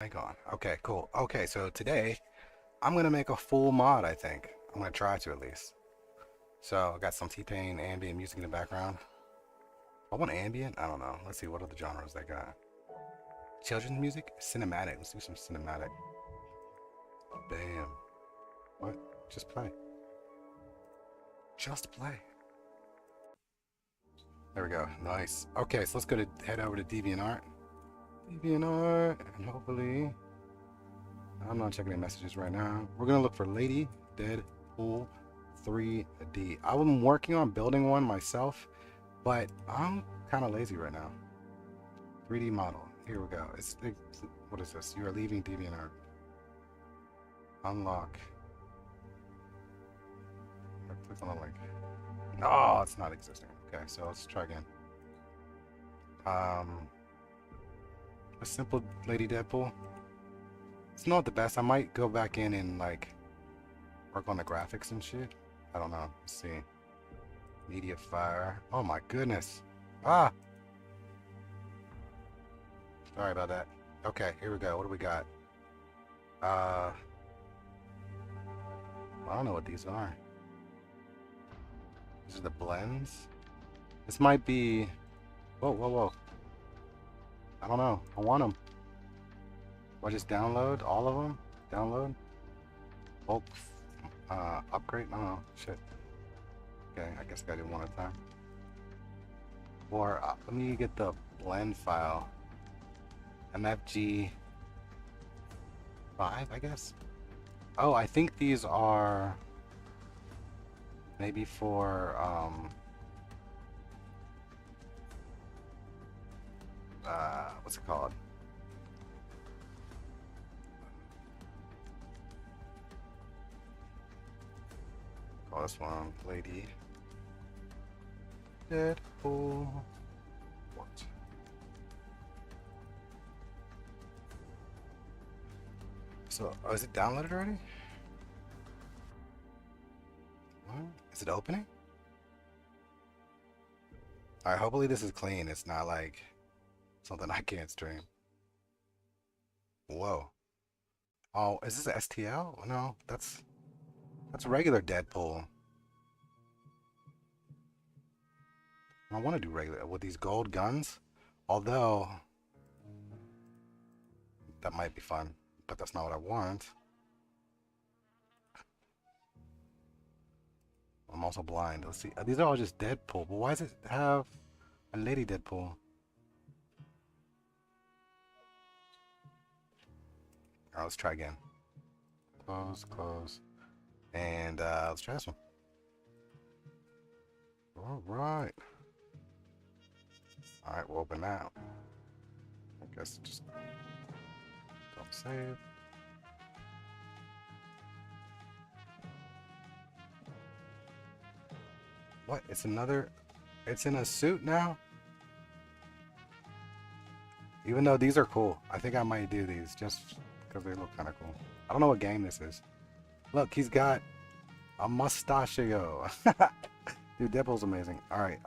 Hang on. Okay, cool. Okay, so today I'm gonna make a full mod, I think. I'm gonna try to at least. So I got some T-Pain ambient music in the background. I want ambient? I don't know. Let's see what other genres they got. Children's music? Cinematic. Let's do some cinematic. Bam. What? Just play. Just play. There we go. Nice. Okay, so let's go to head over to DeviantArt. DeviantArt, and hopefully I'm not checking the messages right now. We're gonna look for Lady Deadpool 3D. I'm working on building one myself, but I'm kind of lazy right now. 3D model. Here we go. What is this? You are leaving DeviantArt. Unlock. Click on the link. Oh, it's not existing. Okay, so let's try again. A simple Lady Deadpool. It's not the best. I might go back in and like work on the graphics and shit. I don't know. Let's see. Media fire. Oh my goodness. Ah! Sorry about that. Okay, here we go. What do we got? I don't know what these are. These are the blends. This might be... Whoa, whoa, whoa. I don't know. I want them. Do I just download all of them? Download? Bulk upgrade? I don't know. Shit. Okay, I guess I gotta do one at a time. Or let me get the blend file. MFG 5, I guess. Oh, I think these are maybe for what's it called? Call this one Lady Deadpool. What? So, oh, is it downloaded already? What? Is it opening? Alright, hopefully this is clean. It's not like something I can't stream. Whoa. Oh, is this STL? No, that's regular Deadpool. I want to do regular with these gold guns, although that might be fun, but that's not what I want. I'm also blind. Let's see. These are all just Deadpool, but why does it have a Lady Deadpool? Alright, let's try again. Close, close. And let's try this one. Alright. Alright, we'll open that. I guess just don't save. What? It's another... It's in a suit now? Even though these are cool. I think I might do these just because they look kind of cool. I don't know what game this is. Look, he's got a mustachio. Dude, Deadpool's amazing. Alright,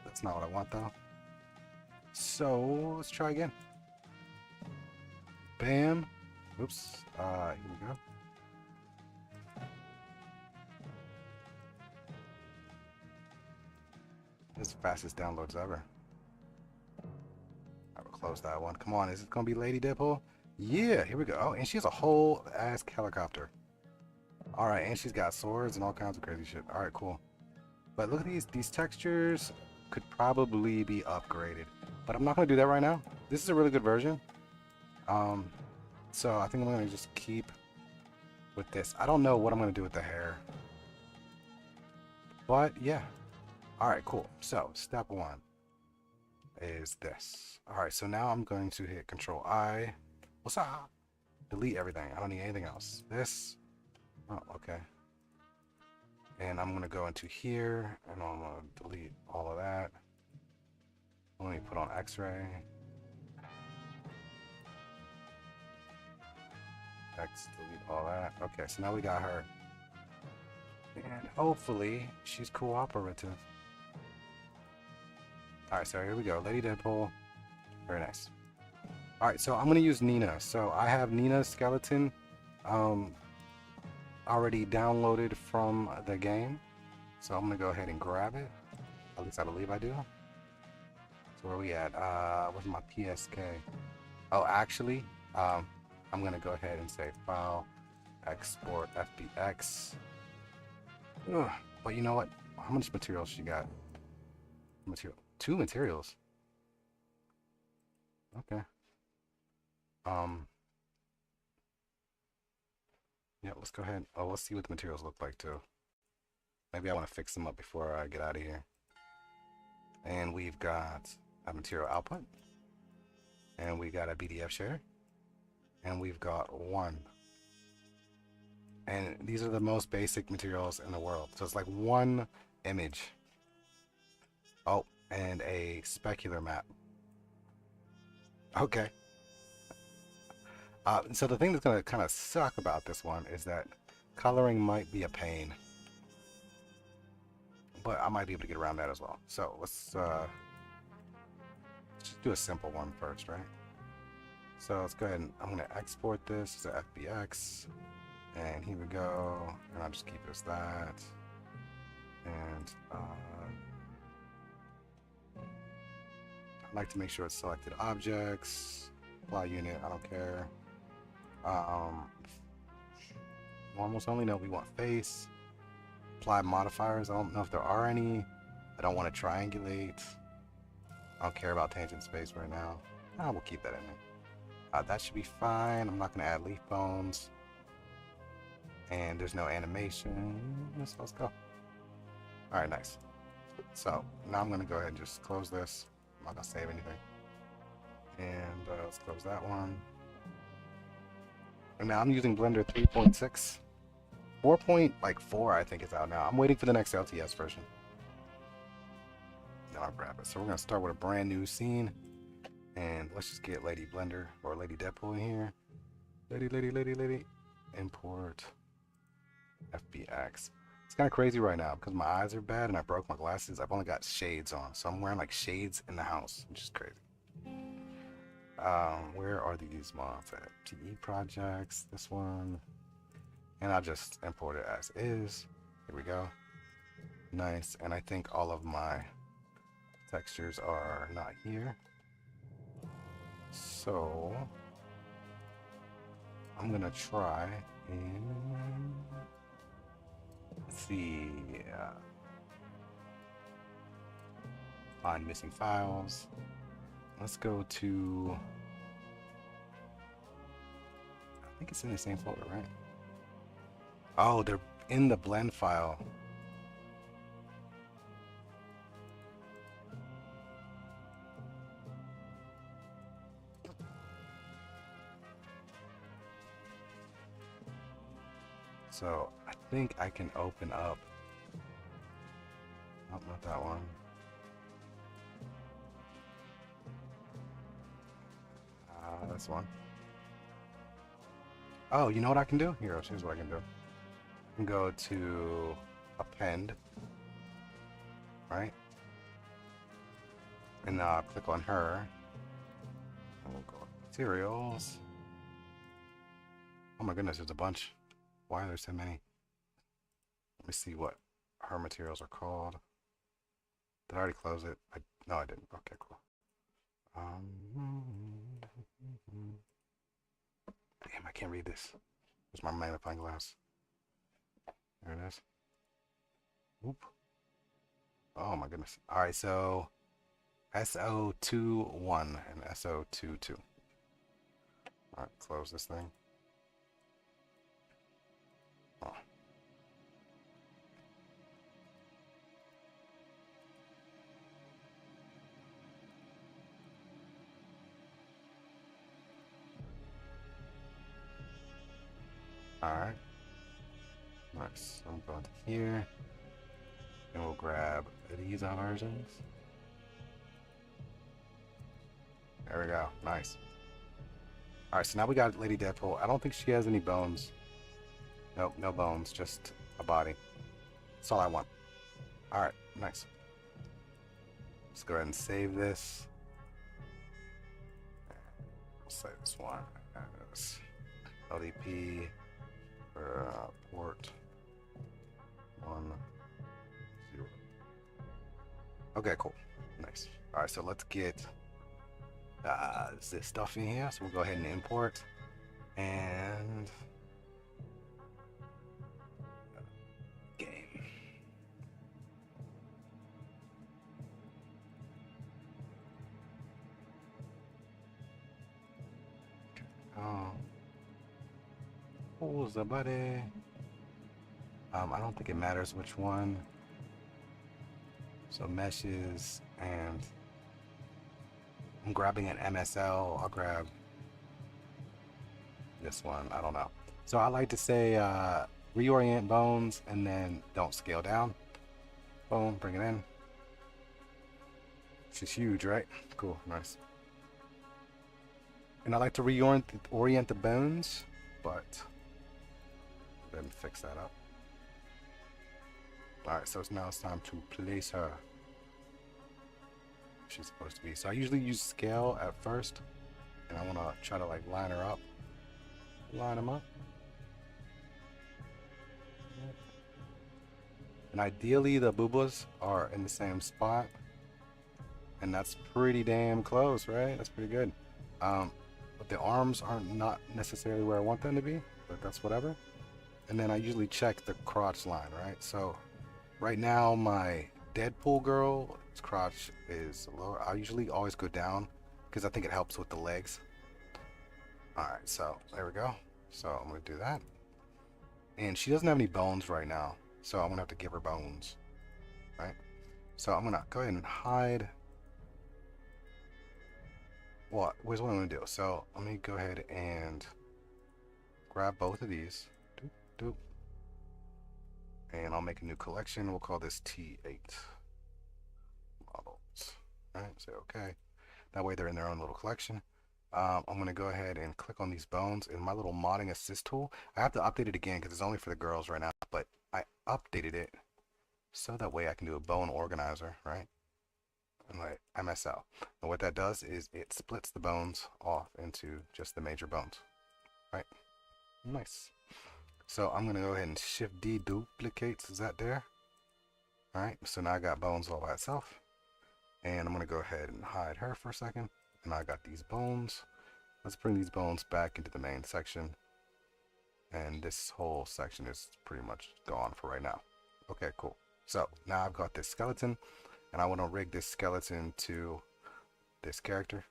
that's not what I want though. So, let's try again. Bam. Oops. Here we go. This is the fastest downloads ever. I will close that one. Come on, is it gonna be Lady Deadpool? Yeah, here we go. Oh, and she has a whole ass helicopter. Alright, and she's got swords and all kinds of crazy shit. Alright, cool. But look at these textures could probably be upgraded. But I'm not gonna do that right now. This is a really good version. So I think I'm gonna just keep with this. I don't know what I'm gonna do with the hair. But yeah. Alright, cool. So step one is this. Alright, so now I'm going to hit Control I. What's up? Delete everything. I don't need anything else. This. Oh, okay. And I'm gonna go into here and I'm gonna delete all of that. Let me put on X-ray. X, delete all that. Okay, so now we got her. And hopefully she's cooperative. Alright, so here we go. Lady Deadpool. Very nice. All right, so I'm gonna use Nina. So I have Nina's skeleton um, already downloaded from the game. So I'm gonna go ahead and grab it. At least I believe I do. So where are we at? What's my PSK? Oh, actually, I'm gonna go ahead and say file, export FBX. Ugh, but you know what? How much materials she got? Material, 2 materials. Okay. Um, yeah, let's go ahead. Oh, let's see what the materials look like too. Maybe I want to fix them up before I get out of here. And we've got a material output, and we got a BDF share, and we've got one. And these are the most basic materials in the world. So it's like one image. Oh, and a specular map. Okay. So the thing that's going to kind of suck about this one is that coloring might be a pain. But I might be able to get around that as well. So let's just do a simple one first, right? So let's go ahead and I'm going to export this to FBX. And here we go. And I'll just keep it as that. And I like to make sure it's selected objects, apply unit, I don't care. Normals only, no, we want face. Apply modifiers, I don't know if there are any. I don't want to triangulate. I don't care about tangent space right now. We'll keep that in there. That should be fine. I'm not going to add leaf bones. And there's no animation. So let's go. Alright, nice. So now I'm going to go ahead and just close this. I'm not going to save anything. And let's close that one. And now I'm using Blender 3.6. 4.4 I think is out now. I'm waiting for the next LTS version. Then I'll grab it. So we're going to start with a brand new scene. And let's just get Lady Blender or Lady Deadpool in here. Lady. Import FBX. It's kind of crazy right now because my eyes are bad and I broke my glasses. I've only got shades on. So I'm wearing like shades in the house, which is crazy. Where are these mods at? TE projects, this one. And I'll just import it as is. Here we go. Nice. And I think all of my textures are not here. So I'm gonna try and let's see. Find missing files. Let's go to, I think it's in the same folder, right? Oh, they're in the blend file. So I think I can open up. Oh, not that one. This one. Oh, you know what I can do? Here's what I can do. I can go to append, right? And click on her. And we'll go materials. Oh my goodness, there's a bunch. Why are there so many? Let me see what her materials are called. Did I already close it? No, I didn't. Okay, cool. Damn, I can't read this. Where's my magnifying glass? There it is. Oop. Oh my goodness. All right, so SO21 and SO22. All right, close this thing. Oh. All right. Nice. I'm going to here. And we'll grab these versions. There we go. Nice. Alright, so now we got Lady Deadpool. I don't think she has any bones. Nope, no bones. Just a body. That's all I want. Alright, nice. Let's go ahead and save this. say this one as LDP for port 10. Okay, cool. Nice. All right, so let's get this stuff in here. So we'll go ahead and import and game. Oh, who's the buddy? I don't think it matters which one. So meshes, and I'm grabbing an MSL. I'll grab this one. I don't know. So I like to say reorient bones and then don't scale down. Boom, bring it in. She's huge, right? Cool, nice. And I like to reorient the bones, but then fix that up. Alright, so now it's time to place her. She's supposed to be. So I usually use scale at first, and I want to try to like line her up. Line them up. And ideally the boobas are in the same spot. And that's pretty damn close, right? That's pretty good. But the arms aren't not necessarily where I want them to be, but that's whatever. And then I usually check the crotch line, right? So right now my Deadpool girl's crotch is lower. I usually always go down because I think it helps with the legs. Alright, so there we go. So I'm going to do that. And she doesn't have any bones right now, so I'm going to have to give her bones. Right? So I'm going to go ahead and hide. Well, here's what I'm going to do. So let me go ahead and grab both of these. Doop, doop. And I'll make a new collection. We'll call this T8 models. Alright, say okay. That way they're in their own little collection. I'm going to go ahead and click on these bones in my little modding assist tool. I have to update it again because it's only for the girls right now, but I updated it so that way I can do a bone organizer, right? And like MSL. And what that does is it splits the bones off into just the major bones, right? Nice. So I'm going to go ahead and Shift D duplicates. Is that there? All right. So now I got bones all by itself. And I'm going to go ahead and hide her for a second. And I got these bones. Let's bring these bones back into the main section. And this whole section is pretty much gone for right now. Okay, cool. So now I've got this skeleton. And I want to rig this skeleton to this character.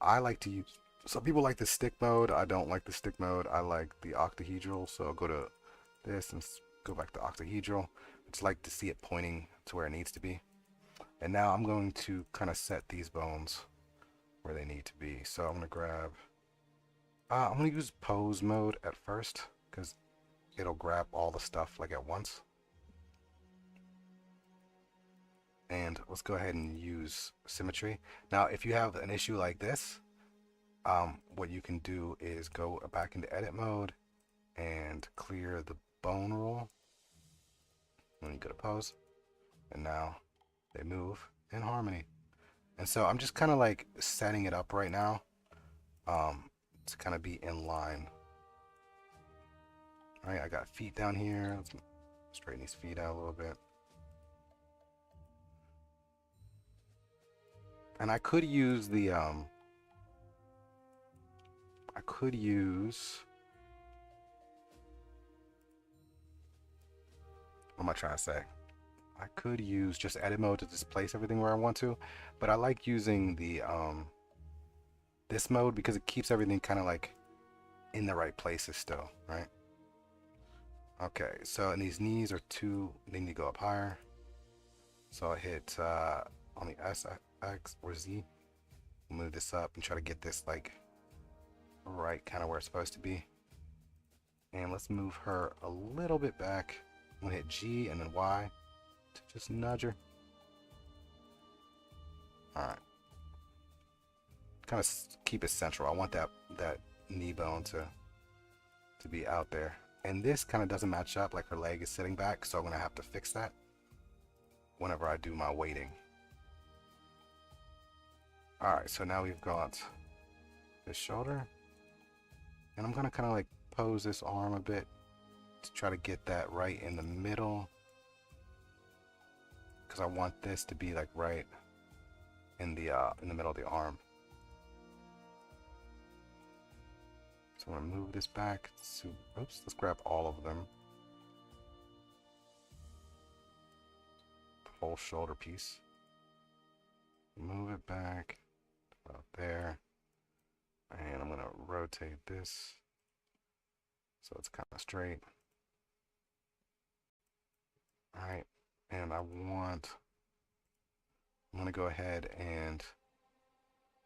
I like to use... Some people like the stick mode. I don't like the stick mode. I like the octahedral. So I'll go to this and go back to octahedral. I just like to see it pointing to where it needs to be. And now I'm going to kind of set these bones where they need to be. So I'm going to grab... I'm going to use pose mode at first because it'll grab all the stuff like at once. And let's go ahead and use symmetry. Now, if you have an issue like this, what you can do is go back into edit mode and clear the bone rule. Then you go to pose, and now they move in harmony. And so I'm just kind of like setting it up right now to kind of be in line. All right, I got feet down here. Let's straighten these feet out a little bit. And I could use the what am I trying to say? I could use just edit mode to just place everything where I want to, but I like using the this mode because it keeps everything kind of like in the right places still, right? Okay, so and these knees are they need to go up higher. So I hit on the S, X, or Z. Move this up and try to get this like right kind of where it's supposed to be. And let's move her a little bit back. I'm gonna hit G and then Y to just nudge her. Alright. Kind of keep it central. I want that knee bone to be out there. And this kind of doesn't match up, like her leg is sitting back, so I'm gonna have to fix that whenever I do my weighting. Alright, so now we've got this shoulder. And I'm gonna kind of like pose this arm a bit to try to get that right in the middle, because I want this to be like right in the middle of the arm. So I'm gonna move this back. So, oops, let's grab all of them. The whole shoulder piece. Move it back about there. And I'm gonna rotate this so it's kind of straight. Alright, and I'm gonna go ahead and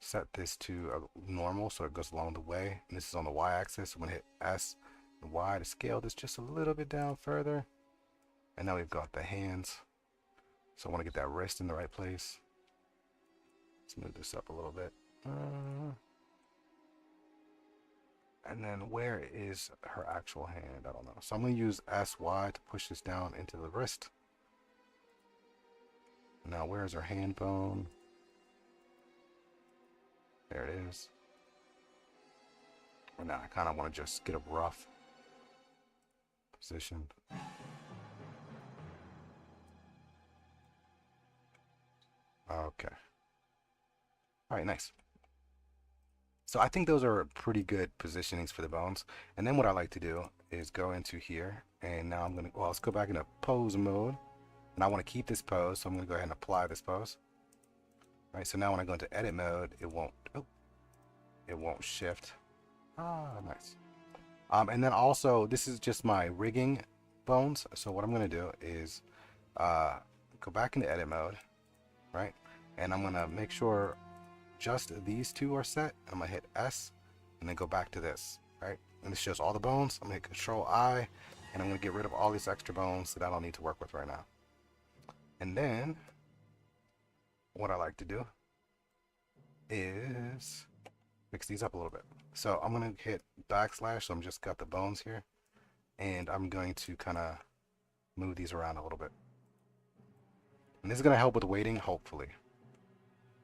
set this to a normal so it goes along the way. And this is on the y-axis. I'm gonna hit S and Y to scale this just a little bit down further. And now we've got the hands. So I want to get that wrist in the right place. Let's move this up a little bit. And then where is her actual hand? I don't know. So I'm going to use SY to push this down into the wrist. Now where's her hand bone? There it is. And now I kind of want to just get a rough position. Okay. Alright, nice. So I think those are pretty good positionings for the bones. And then what I like to do is go into here, and now I'm going to, well, let's go back into pose mode. And I want to keep this pose, so I'm going to go ahead and apply this pose. All right, so now when I go into edit mode, it won't shift. Ah, nice. And then also, this is just my rigging bones. So what I'm going to do is go back into edit mode, right? And I'm going to make sure just these two are set. I'm going to hit S and then go back to this, right? And this shows all the bones. I'm going to hit Control I, and I'm going to get rid of all these extra bones that I don't need to work with right now. And then what I like to do is mix these up a little bit. So I'm going to hit backslash, so I'm just got the bones here, and I'm going to kind of move these around a little bit. And this is going to help with weighting, hopefully.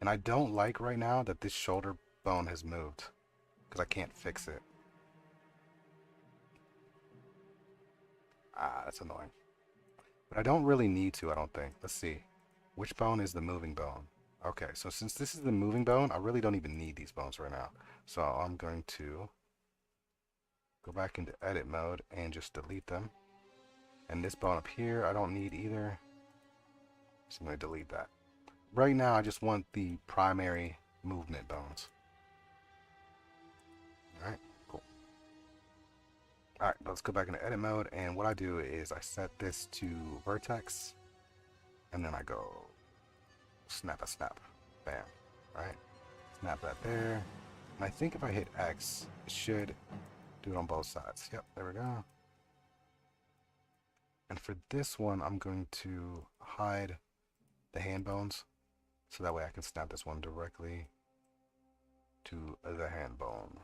And I don't like right now that this shoulder bone has moved, because I can't fix it. Ah, that's annoying. But I don't really need to, I don't think. Let's see. Which bone is the moving bone? Okay, so since this is the moving bone, I really don't even need these bones right now. So I'm going to go back into edit mode and just delete them. And this bone up here, I don't need either. So I'm going to delete that. Right now, I just want the primary movement bones. Alright, cool. Alright, let's go back into edit mode, and what I do is I set this to vertex, and then I go snap a snap. Bam. Alright, snap that there. And I think if I hit X, it should do it on both sides. Yep, there we go. And for this one, I'm going to hide the hand bones, so that way I can snap this one directly to the hand bone.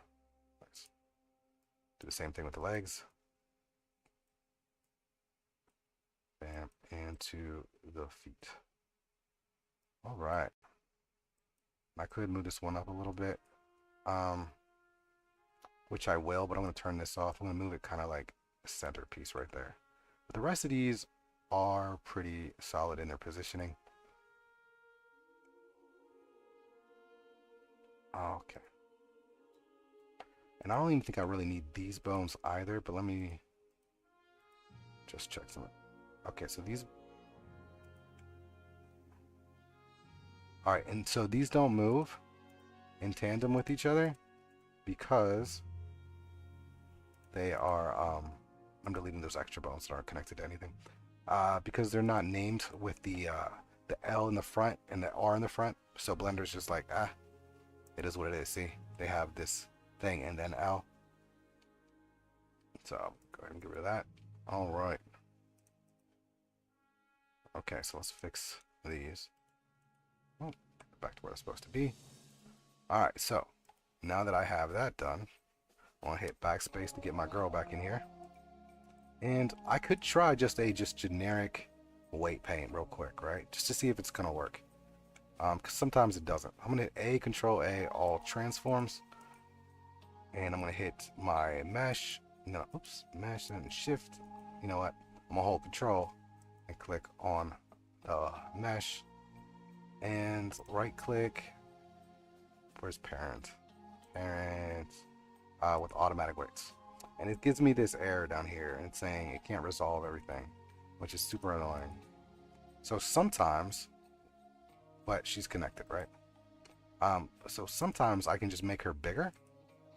Nice. Do the same thing with the legs. Bam, and to the feet. All right. I could move this one up a little bit, which I will, but I'm going to turn this off. I'm going to move it kind of like a centerpiece right there. But the rest of these are pretty solid in their positioning. Okay. And I don't even think I really need these bones either, but let me just check some. Okay, so these. Alright, and so these don't move in tandem with each other because they are, I'm deleting those extra bones that aren't connected to anything. Because they're not named with the L in the front and the R in the front, so Blender's just like, it is what it is. See, they have this thing and then L. So go ahead and get rid of that. All right. Okay, so let's fix these. Oh, back to where it's supposed to be. All right, so now that I have that done, I want to hit backspace to get my girl back in here. And I could try just generic weight paint real quick, right? Just to see if it's gonna work. Because sometimes it doesn't. I'm gonna hit A, Control A, all transforms. And I'm gonna hit my mesh, no, oops, mesh and shift. You know what? I'm gonna hold control and click on the mesh and right click. Where's parent? Parent with automatic weights. And it gives me this error down here and it's saying it can't resolve everything, which is super annoying. So sometimes, but she's connected, right? So sometimes I can just make her bigger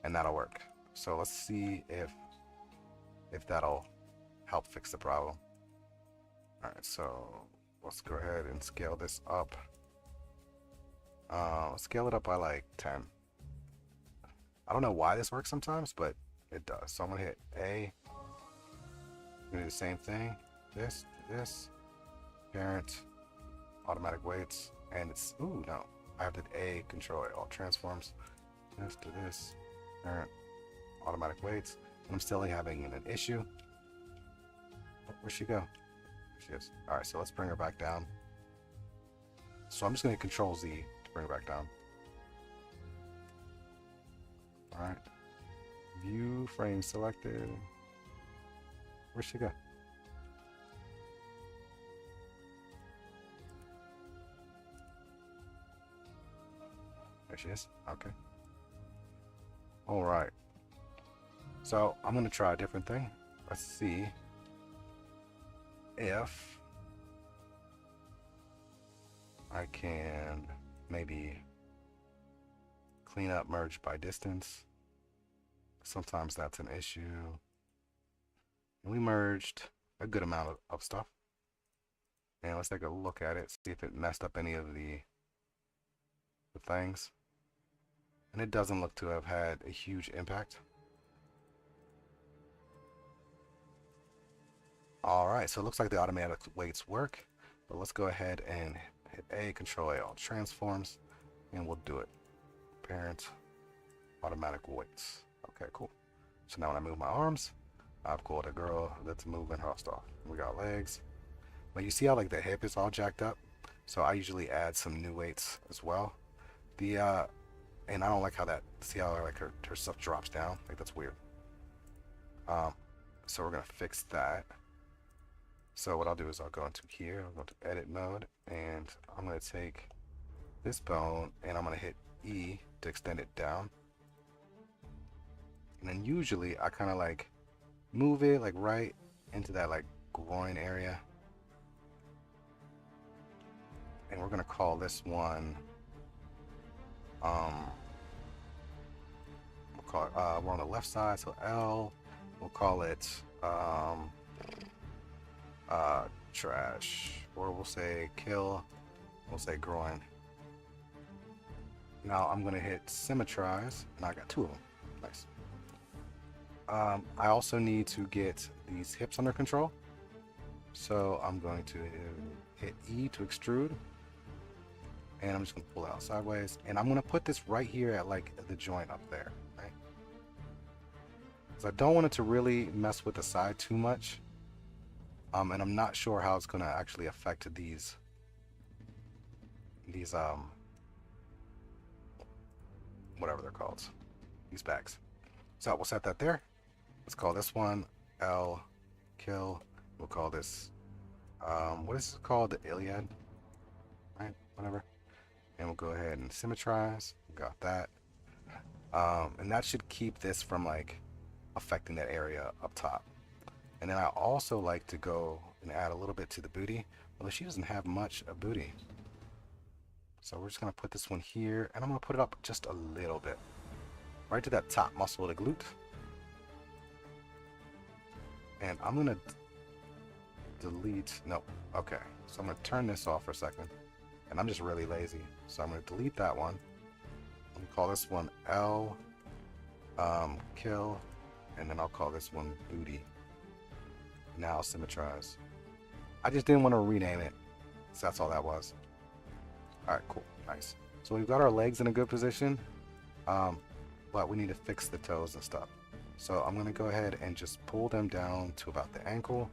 and that'll work. So let's see if that'll help fix the problem. All right, so let's go ahead and scale this up. Scale it up by like 10. I don't know why this works sometimes, but it does. So I'm gonna hit A. I'm gonna do the same thing. This, parent, automatic weights, and it's, ooh, no. I have to A, control all transforms. This to this, parent, automatic weights. And I'm still having an issue. Oh, where'd she go? There she is. All right, so let's bring her back down. So I'm just gonna control Z to bring her back down. All right. View frame selected. Where'd she go? There she is. Okay. All right. So I'm gonna try a different thing. Let's see if I can maybe clean up merge by distance. Sometimes that's an issue. And we merged a good amount of stuff. And let's take a look at it, see if it messed up any of the things. And it doesn't look to have had a huge impact. Alright, so it looks like the automatic weights work. But let's go ahead and hit A, control A, all transforms, and we'll do it. Parent, automatic weights. Okay, cool. So now when I move my arms, I've got a girl that's moving her stuff. We got legs. But you see how like the hip is all jacked up? So I usually add some new weights as well. And I don't like how that, see how like her stuff drops down? Like that's weird. So we're gonna fix that. So what I'll do is I'll go into here, I'll go to edit mode, and I'm gonna take this bone and I'm gonna hit E to extend it down. And then usually I kind of like move it like right into that like groin area. And we're gonna call this one, we'll call it, we're on the left side, so L, we'll call it, trash, or we'll say kill, we'll say groin. Now I'm gonna hit symmetrize, and I got two of them. Nice. I also need to get these hips under control, so I'm going to hit E to extrude, and I'm just gonna pull it out sideways, and I'm gonna put this right here at like the joint up there, right? Because I don't want it to really mess with the side too much. And I'm not sure how it's gonna actually affect these whatever they're called, these bags. So we'll set that there. Let's call this one L kill. We'll call this what is it called? The Iliad, right? Whatever. And we'll go ahead and symmetrize. Got that. And that should keep this from like affecting that area up top. And then I also like to go and add a little bit to the booty. Well, she doesn't have much of booty. So we're just gonna put this one here, and I'm gonna put it up just a little bit. Right to that top muscle of the glute. And I'm gonna delete, no, okay. So I'm gonna turn this off for a second. And I'm just really lazy. So I'm gonna delete that one. I'm gonna call this one L, kill, and then I'll call this one booty. Now symmetrize. I just didn't want to rename it, so that's all that was. All right, cool, nice. So we've got our legs in a good position, but we need to fix the toes and stuff. So I'm gonna go ahead and just pull them down to about the ankle.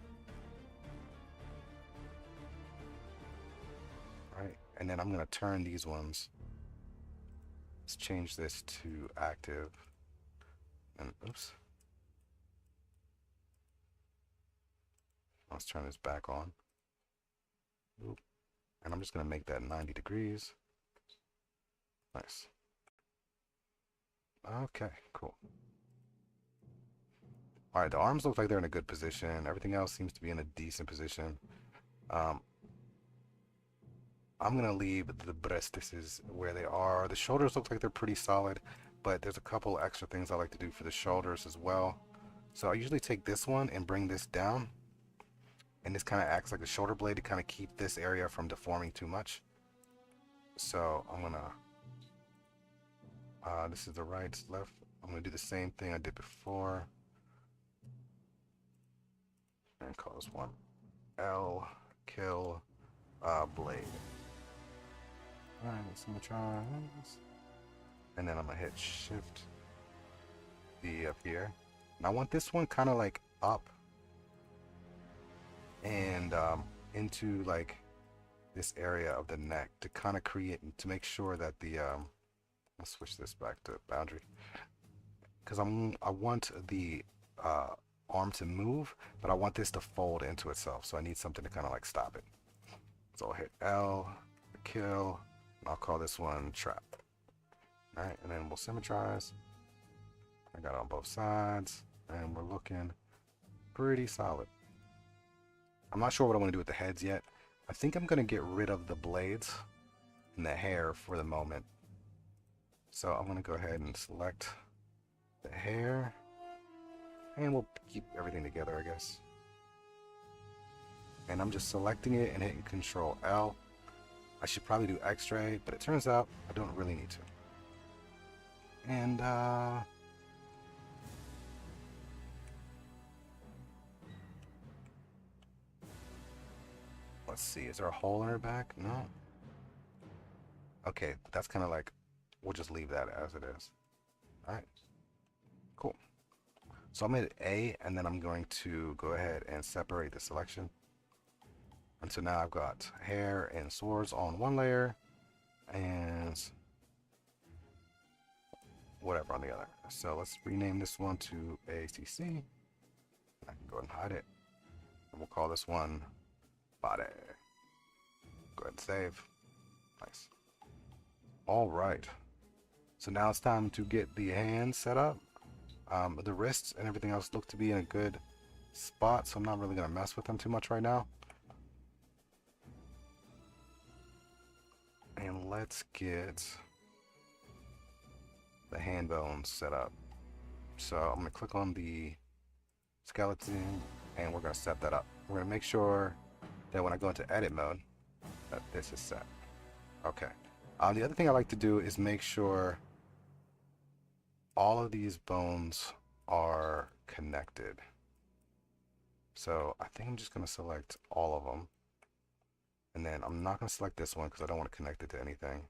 All right, and then I'm gonna turn these ones. Let's change this to active. And oops. Let's turn this back on. Oop. And I'm just going to make that 90 degrees. Nice. Okay, cool. All right, the arms look like they're in a good position. Everything else seems to be in a decent position. I'm going to leave the breastises where they are. The shoulders look like they're pretty solid, but there's a couple extra things I like to do for the shoulders as well. So I usually take this one and bring this down. And this kind of acts like a shoulder blade to kind of keep this area from deforming too much. So I'm going to, this is the right, left. I'm going to do the same thing I did before. And call this one L kill blade. Alright, let's see try. And then I'm going to hit Shift B up here. And I want this one kind of like up and into like this area of the neck to kind of create, to make sure that the let's switch this back to boundary, because I want the arm to move, but I want this to fold into itself, so I need something to kind of like stop it. So I'll hit L kill, and I'll call this one trap. All right, and then we'll symmetrize. I got it on both sides, and we're looking pretty solid. I'm not sure what I want to do with the heads yet. I think I'm going to get rid of the blades and the hair for the moment. So I'm going to go ahead and select the hair. And we'll keep everything together, I guess. And I'm just selecting it and hitting Control L. I should probably do X-ray, but it turns out I don't really need to. And let's see, is there a hole in her back? No. Okay, that's kind of like, we'll just leave that as it is. Alright, cool. So I'm at A, and then I'm going to go ahead and separate the selection. And so now I've got hair and swords on one layer, and whatever on the other. So let's rename this one to ACC. I can go ahead and hide it. And we'll call this one body. Go ahead and save. Nice. All right. So now it's time to get the hands set up. The wrists and everything else look to be in a good spot, so I'm not really going to mess with them too much right now. And let's get the hand bones set up. So I'm going to click on the skeleton, and we're going to set that up. We're going to make sure that when I go into edit mode, that this is set. Okay. The other thing I like to do is make sure all of these bones are connected. So I think I'm just going to select all of them. And then I'm not going to select this one because I don't want to connect it to anything.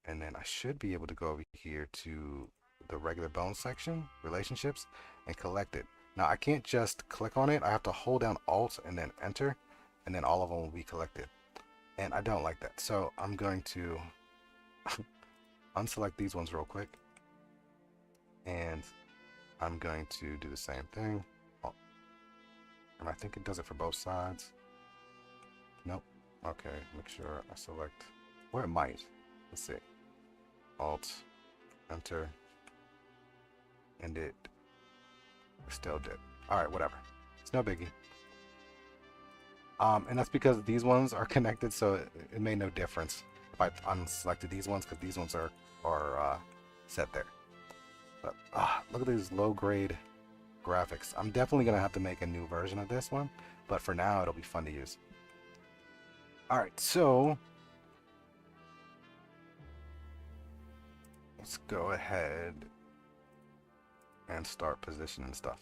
And then I should be able to go over here to the regular bone section, relationships, and collect it. Now I can't just click on it. I have to hold down Alt and then Enter, and then all of them will be collected. And I don't like that. So I'm going to unselect these ones real quick. And I'm going to do the same thing. Oh. And I think it does it for both sides. Nope. Okay, make sure I select where it might. Let's see. Alt, Enter, and it still did. Alright, whatever. It's no biggie. And that's because these ones are connected, so it made no difference if I unselected these ones, because these ones are set there. But look at these low-grade graphics. I'm definitely going to have to make a new version of this one, but for now it'll be fun to use. Alright, so let's go ahead and start positioning stuff.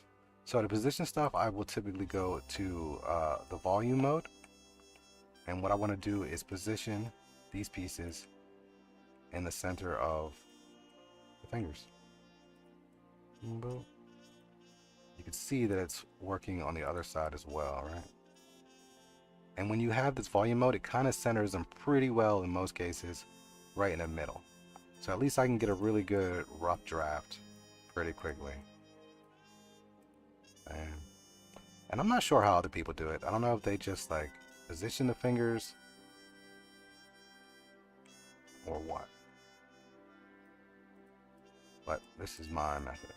So to position stuff, I will typically go to the volume mode. And what I want to do is position these pieces in the center of the fingers. Boom. You can see that it's working on the other side as well, right? And when you have this volume mode, it kind of centers them pretty well in most cases, right in the middle. So at least I can get a really good rough draft pretty quickly. And I'm not sure how other people do it. I don't know if they just like position the fingers or what. But this is my method.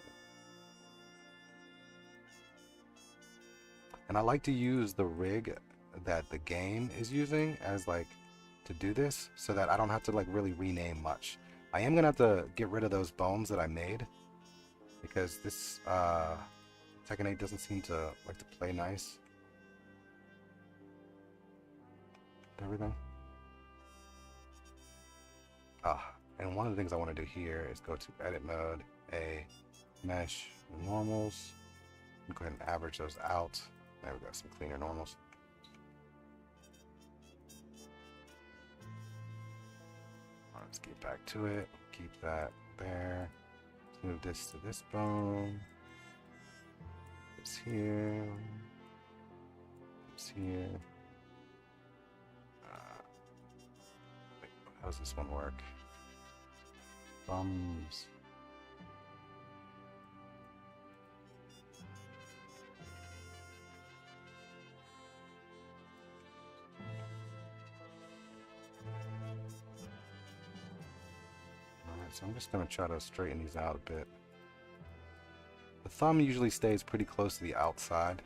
And I like to use the rig that the game is using as like to do this so that I don't have to like really rename much. I am gonna have to get rid of those bones that I made because this Tekken 8 doesn't seem to like to play nice. Everything. And one of the things I want to do here is go to edit mode, mesh, normals. Go ahead and average those out. There we go, some cleaner normals. Let's get back to it. Keep that there. Let's move this to this bone. It's here. It's here. Wait, how does this one work? Thumbs. Alright, so I'm just going to try to straighten these out a bit. The thumb usually stays pretty close to the outside.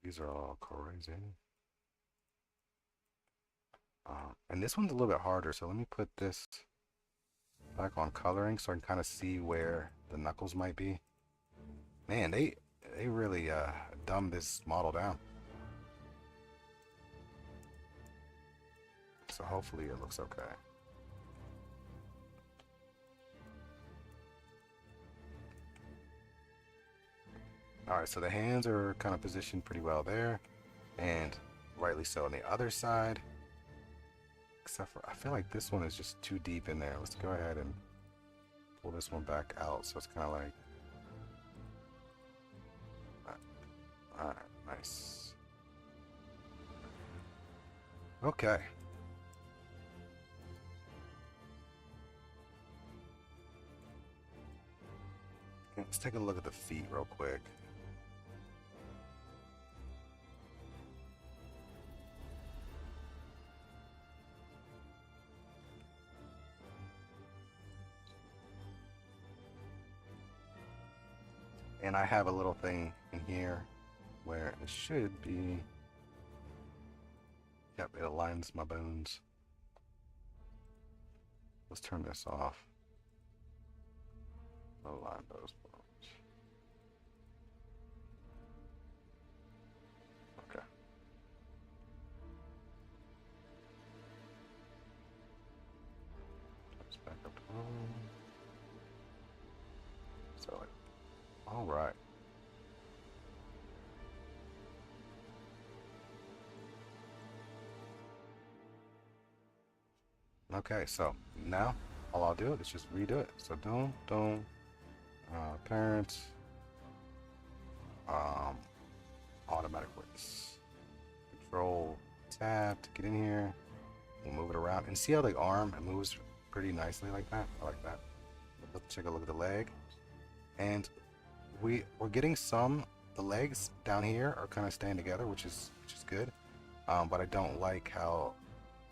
These are all crazy. And this one's a little bit harder, so let me put this back on coloring so I can kind of see where the knuckles might be. Man, they really dumbed this model down. So hopefully it looks okay. Alright, so the hands are kind of positioned pretty well there, and rightly so on the other side. Except for, I feel like this one is just too deep in there. Let's go ahead and pull this one back out so it's kind of like... Alright, nice. Okay. Let's take a look at the feet real quick. And I have a little thing in here where it should be... Yep, it aligns my bones. Let's turn this off. Align those bones. Okay. Let's back up to home. So, all right. Okay, so now all I'll do is just redo it. So don't parents, automatic weights, control tab to get in here. We'll move it around and see how the arm it moves pretty nicely like that. I like that. Let's take a look at the leg, and we're getting some. The legs down here are kind of staying together, which is good. But I don't like how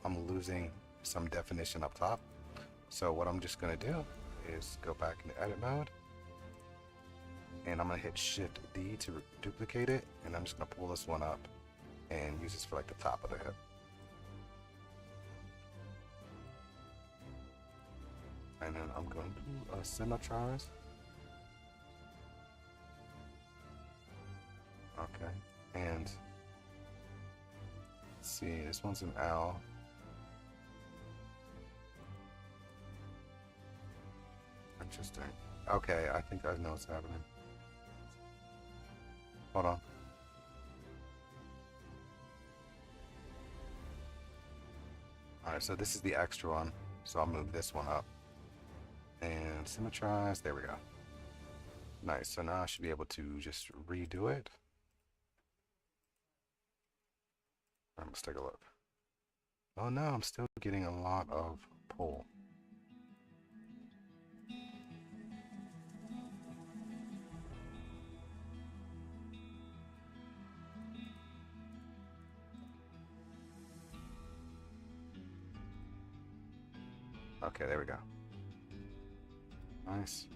I'm losing some definition up top. So what I'm just gonna do is go back into edit mode, and I'm gonna hit Shift D to duplicate it, and I'm just gonna pull this one up and use this for like the top of the hip. And then I'm going to symmetrize. Okay, and let's see, this one's an L. Interesting. Okay, I think I know what's happening. Hold on. Alright, so this is the extra one. So I'll move this one up. And symmetrize. There we go. Nice. So now I should be able to just redo it. Let's take a look. Oh no, I'm still getting a lot of pull. Okay, there we go. Nice.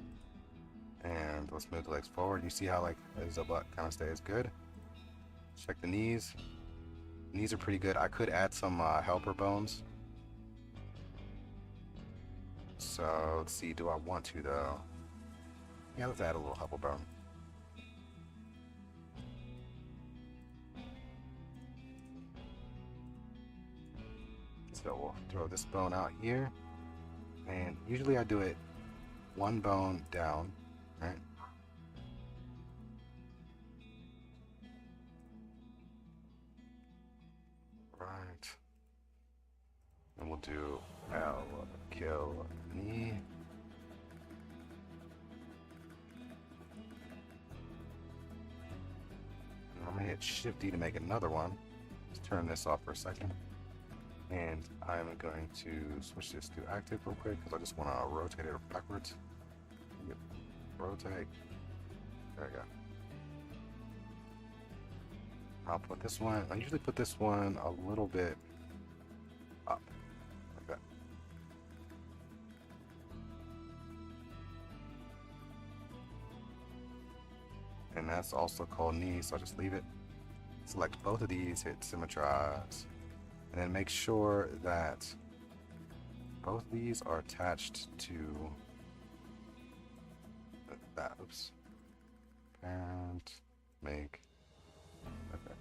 And let's move the legs forward. You see how like the butt kind of stays good. Check the knees. Knees are pretty good. I could add some helper bones. So let's see, do I want to though? Yeah, let's add a little helper bone. So we'll throw this bone out here. And usually I do it one bone down, right? Right. And we'll do L, kill, knee. And I'm gonna hit Shift D to make another one. Let's turn this off for a second. And I'm going to switch this to active real quick because I just want to rotate it backwards. Yep. Rotate. There we go. I'll put this one, I usually put this one a little bit up, like that. And that's also called knee, so I'll just leave it. Select both of these, hit symmetrize. And then make sure that both these are attached to that. Oops. Parent, make. Okay.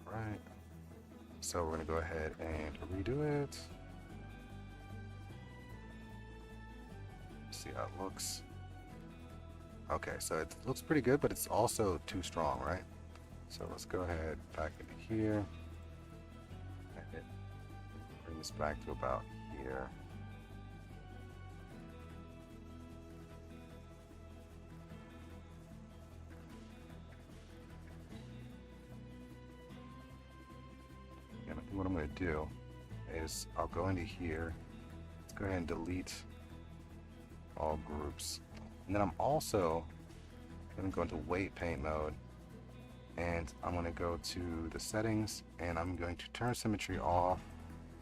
Alright. So we're going to go ahead and redo it. See how it looks. Okay, so it looks pretty good, but it's also too strong, right? So let's go ahead back into here. And bring this back to about here. And I think what I'm going to do is I'll go into here. Let's go ahead and delete all groups. And then I'm also going to go into weight paint mode. And I'm going to go to the settings and I'm going to turn symmetry off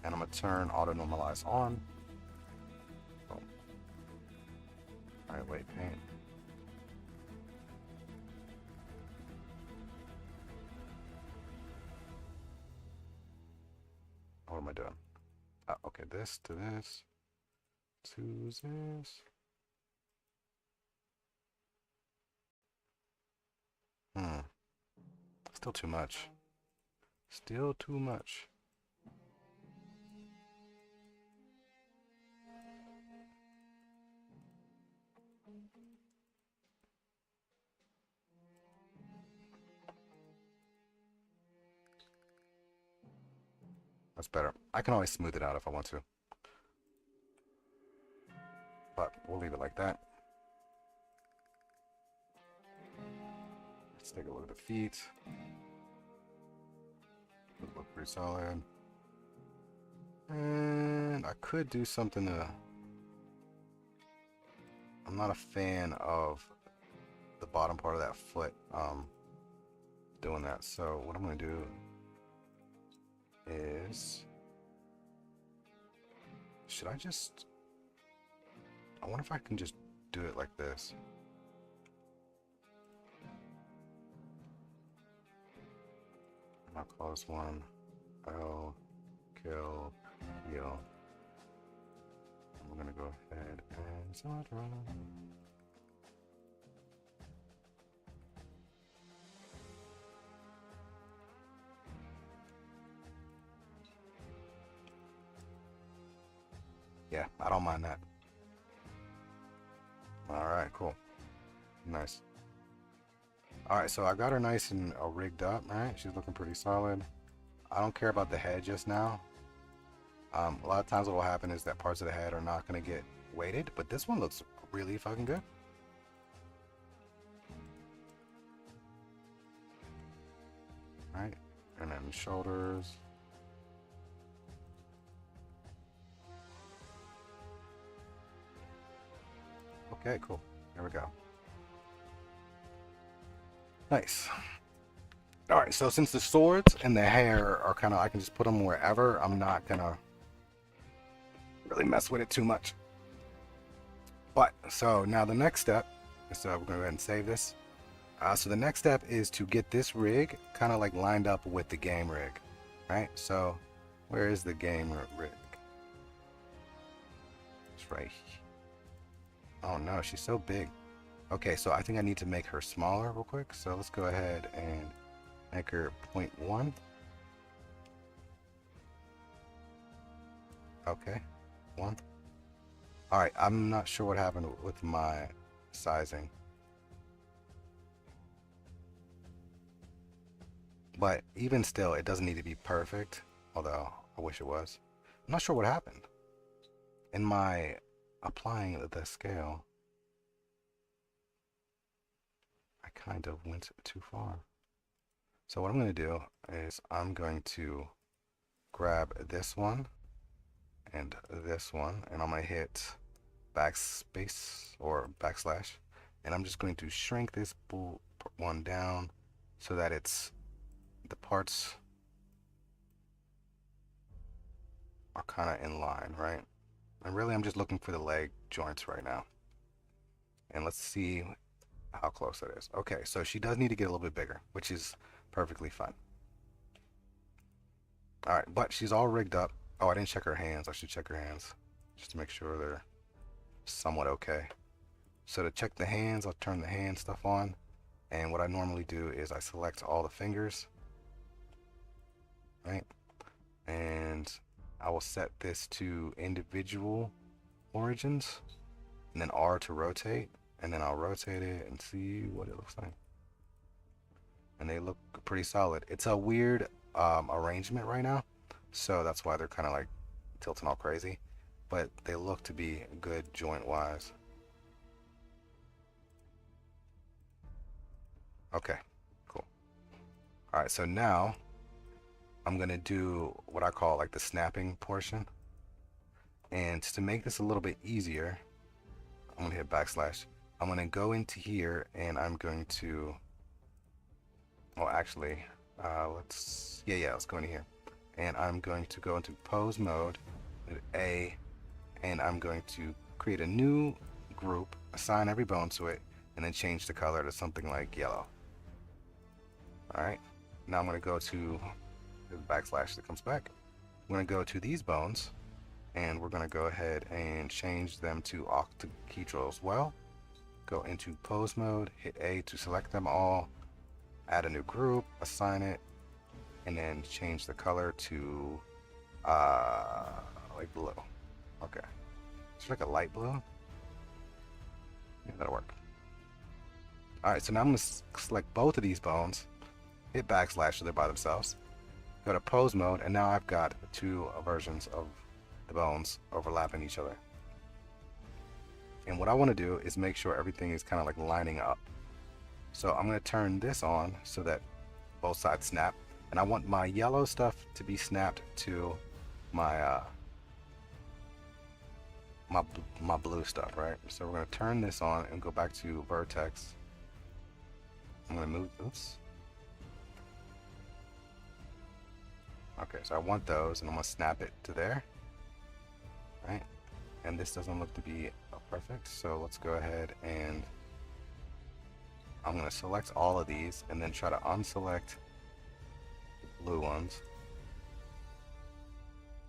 and I'm going to turn auto normalize on. Boom. Alright, weight paint. What am I doing? Okay, this to this to this. Still too much. Still too much. That's better. I can always smooth it out if I want to. But we'll leave it like that. Let's take a look at the feet. Look pretty solid. And I could do something to... I'm not a fan of the bottom part of that foot doing that. So what I'm going to do is... Should I just... I wonder if I can just do it like this. I'll call this one L, kill, heal. I'm gonna go ahead and start running. Yeah, I don't mind that. Alright, cool. Nice. Alright, so I got her nice and rigged up, right? She's looking pretty solid. I don't care about the head just now. A lot of times what will happen is that parts of the head are not going to get weighted, but this one looks really fucking good. Right, and then shoulders. Okay, cool. There we go. Nice. All right, so since the swords and the hair are kind of, I can just put them wherever. I'm not gonna really mess with it too much. But so now the next step, so we're gonna go ahead and save this. So the next step is to get this rig kind of like lined up with the game rig, right? So where is the game rig? It's right here. Oh no, she's so big. Okay, so I think I need to make her smaller real quick. So let's go ahead and make her 0.1. Okay, 1. All right, I'm not sure what happened with my sizing. But even still, it doesn't need to be perfect, although I wish it was. I'm not sure what happened. In my applying the scale, I kind of went too far. So what I'm going to do is I'm going to grab this one and this one, and I'm going to hit backspace or backslash, and I'm just going to shrink this one down so that it's the parts are kind of in line, right? And really I'm just looking for the leg joints right now. And let's see how close it is. Okay, so she does need to get a little bit bigger, which is perfectly fine. All right, but she's all rigged up. Oh, I didn't check her hands. I should check her hands just to make sure they're somewhat okay. So to check the hands, I'll turn the hand stuff on. And what I normally do is I select all the fingers, right? And I will set this to individual origins, and then R to rotate, and then I'll rotate it and see what it looks like. And they look pretty solid. It's a weird arrangement right now, so that's why they're kind of like tilting all crazy, but they look to be good joint wise. Okay, cool. All right, so now I'm gonna do what I call like the snapping portion, and to make this a little bit easier, I'm gonna hit backslash. I'm gonna go into here and I'm going to, well actually, let's go into here. And I'm going to go into pose mode, hit A, and I'm going to create a new group, assign every bone to it, and then change the color to something like yellow. Alright, now I'm gonna go to the backslash that comes back. I'm gonna go to these bones, and we're gonna go ahead and change them to octahedral as well. Go into pose mode, hit A to select them all, add a new group, assign it, and then change the color to like blue. Okay, it's like a light blue. Yeah, that'll work. All right, so now I'm gonna select both of these bones, hit backslash so they're by themselves, go to pose mode, and now I've got two versions of the bones overlapping each other. And what I want to do is make sure everything is kind of like lining up. So I'm going to turn this on so that both sides snap, and I want my yellow stuff to be snapped to my my blue stuff, right? So we're going to turn this on and go back to vertex. I'm going to move, oops. Okay, so I want those, and I'm going to snap it to there, right? And this doesn't look to be perfect, so let's go ahead and I'm going to select all of these and then try to unselect the blue ones.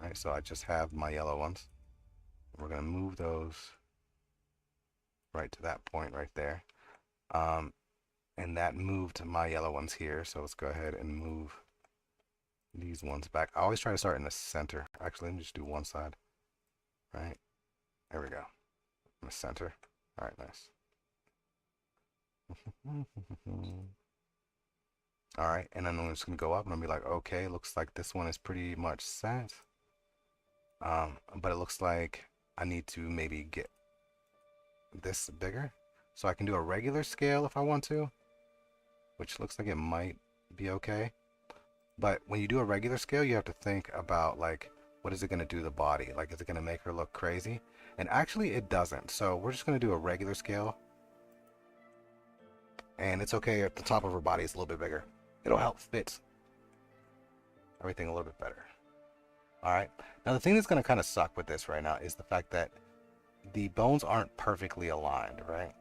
All right, so I just have my yellow ones. We're going to move those right to that point right there. And that moved my yellow ones here, so let's go ahead and move these ones back. I always try to start in the center. Actually, let me just do one side. Right, there we go. In the center. All right, nice. All right, and then I'm just gonna go up and I'll be like, okay, looks like this one is pretty much set. But it looks like I need to maybe get this bigger. So I can do a regular scale if I want to, which looks like it might be okay. But when you do a regular scale, you have to think about, like, what is it going to do to the body? Like, is it going to make her look crazy? And actually it doesn't. So we're just going to do a regular scale. And it's okay if the top of her body is a little bit bigger. It'll help fit everything a little bit better. Alright. Now the thing that's going to kind of suck with this right now is the fact that the bones aren't perfectly aligned, right?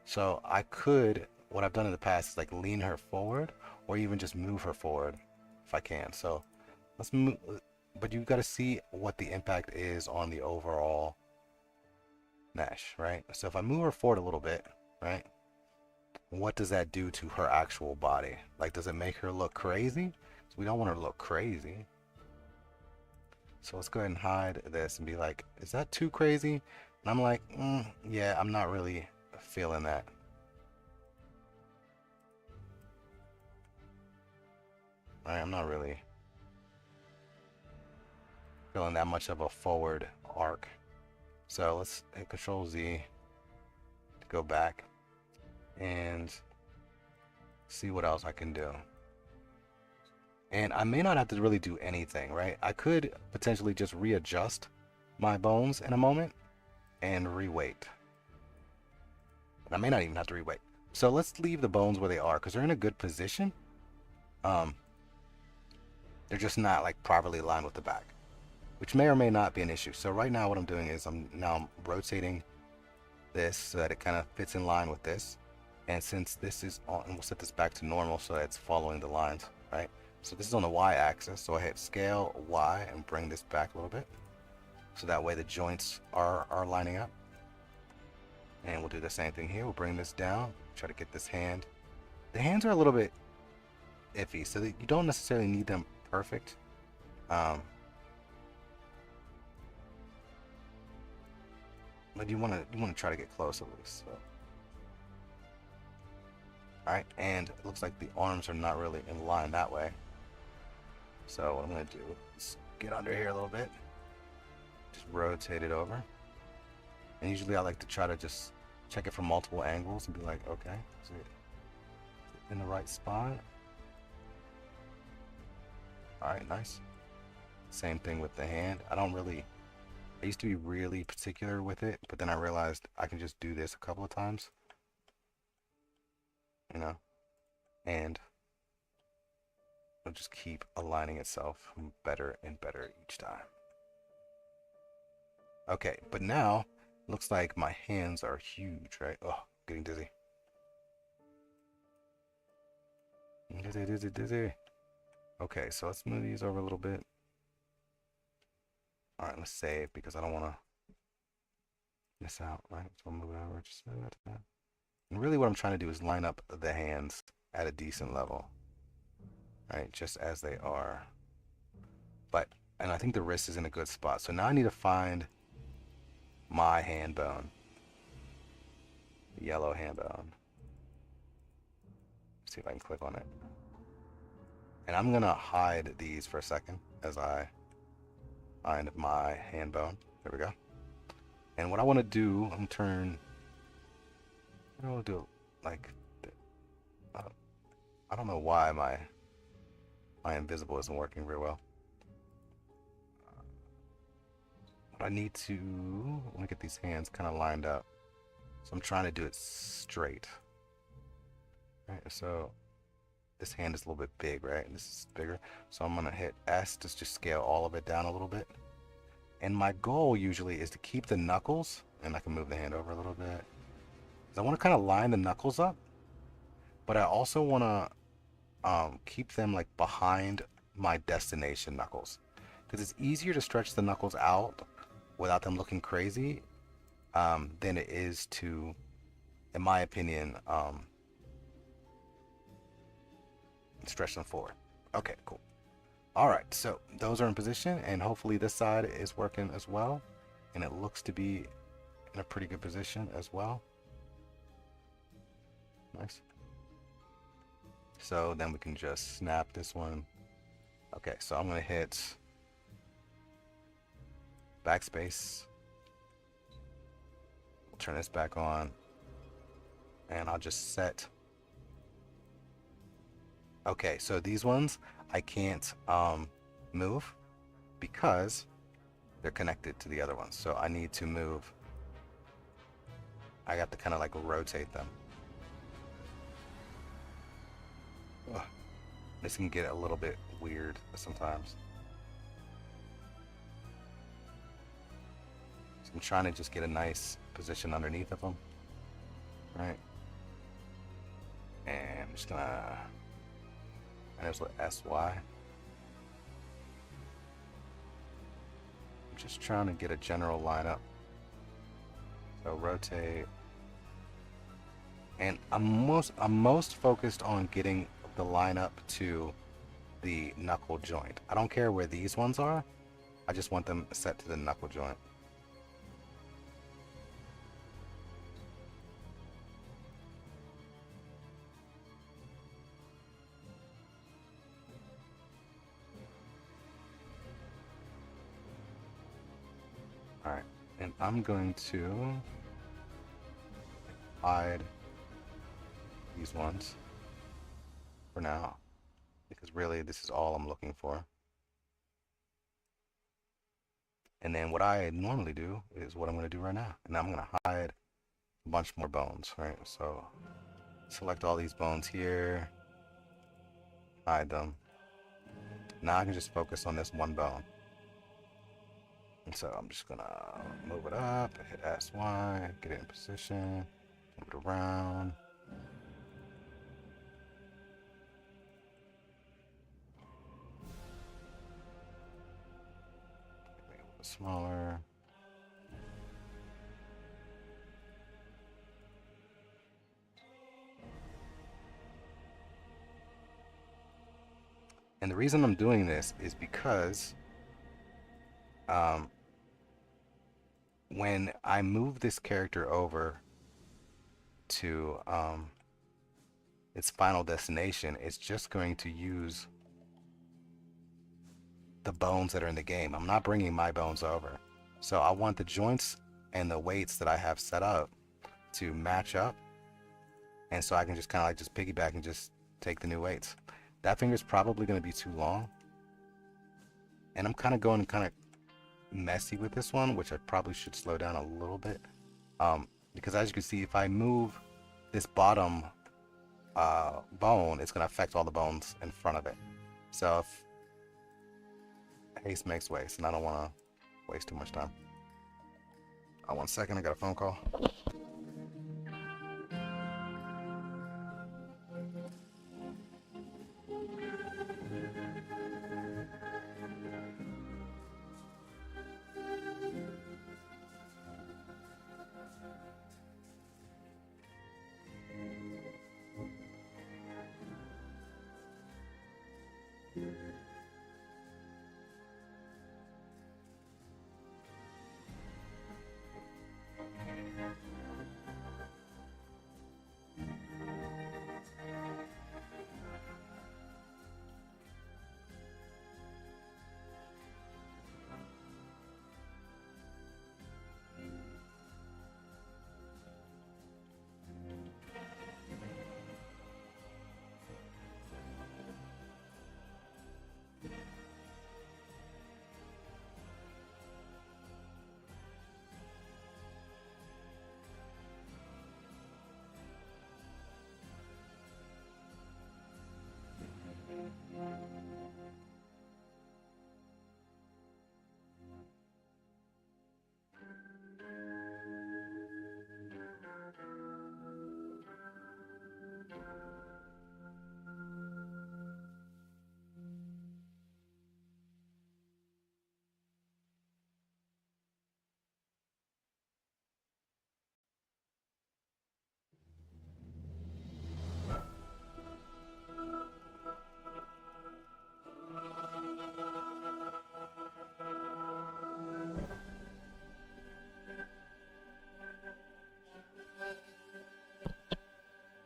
So I could, what I've done in the past is like lean her forward or even just move her forward if I can. So let's move, but you've got to see what the impact is on the overall mesh, right? So if I move her forward a little bit, right? What does that do to her actual body? Like, does it make her look crazy? So we don't want her to look crazy. So let's go ahead and hide this and be like, is that too crazy? And I'm like, yeah, I'm not really feeling that. Right, I'm not really feeling that much of a forward arc. So let's hit Control Z to go back and see what else I can do. And I may not have to really do anything, right? I could potentially just readjust my bones in a moment and reweight. And I may not even have to reweight. So let's leave the bones where they are because they're in a good position. They're just not like properly aligned with the back, which may or may not be an issue. So right now what I'm doing is I'm rotating this so that it kind of fits in line with this. And since this is on, and we'll set this back to normal so that it's following the lines, right? So this is on the y-axis, so I hit scale Y and bring this back a little bit. So that way the joints are lining up. And we'll do the same thing here. We'll bring this down, try to get this hand. The hands are a little bit iffy, so that you don't necessarily need them perfect. But you want to try to get close at least. So. All right, and it looks like the arms are not really in line that way. So what I'm going to do is get under here a little bit, just rotate it over. And usually I like to try to just check it from multiple angles and be like, okay, is it in the right spot? All right, nice. Same thing with the hand. I used to be really particular with it, but then I realized I can just do this a couple of times, you know, and it'll just keep aligning itself better and better each time. Okay, but now looks like my hands are huge, right? Oh, getting dizzy. Dizzy. Okay, so let's move these over a little bit. All right, let's save because I don't want to miss out, right? So I'll move it over just like that. And really what I'm trying to do is line up the hands at a decent level, right? Just as they are. And I think the wrist is in a good spot. So now I need to find my hand bone, the yellow hand bone. See if I can click on it. And I'm gonna hide these for a second as I find my hand bone. There we go. And what I want to do, I'm turn. I want to do like. I don't know why my invisible isn't working very well. But I need to let me get these hands kind of lined up. So I'm trying to do it straight. Right, so this hand is a little bit big, right? And this is bigger. So I'm gonna hit S to just scale all of it down a little bit. And my goal usually is to keep the knuckles, and I can move the hand over a little bit. I want to kind of line the knuckles up, but I also want to keep them like behind my destination knuckles, because it's easier to stretch the knuckles out without them looking crazy than it is to, in my opinion, stretch them forward. Okay, cool. All right, so those are in position, and hopefully this side is working as well, and it looks to be in a pretty good position as well. Nice. So then we can just snap this one. Okay, so I'm gonna hit backspace. turn this back on, and I'll just set. Okay, so these ones I can't move because they're connected to the other ones. So I need to move. I got to kind of like rotate them. Ugh. This can get a little bit weird sometimes. So I'm trying to just get a nice position underneath of them, right? And I'm just gonna, and there's what SY. I'm just trying to get a general lineup. So rotate. And I'm most focused on getting the lineup to the knuckle joint. I don't care where these ones are. I just want them set to the knuckle joint. All right, and I'm going to hide these ones for now, because really this is all I'm looking for. And then what I normally do is what I'm going to do right now. And I'm going to hide a bunch more bones, right? So select all these bones here, hide them. Now I can just focus on this one bone. And so I'm just going to move it up, hit SY, get it in position, move it around. Make it a little bit smaller. And the reason I'm doing this is because when I move this character over to its final destination, it's just going to use the bones that are in the game. I'm not bringing my bones over. So I want the joints and the weights that I have set up to match up. And so I can just kind of like just piggyback and just take the new weights. That finger's probably going to be too long. And I'm kind of going kind of messy with this one, which I probably should slow down a little bit. Because as you can see, if I move this bottom bone, it's going to affect all the bones in front of it. So if haste makes waste, and I don't want to waste too much time. 1 second, I got a phone call.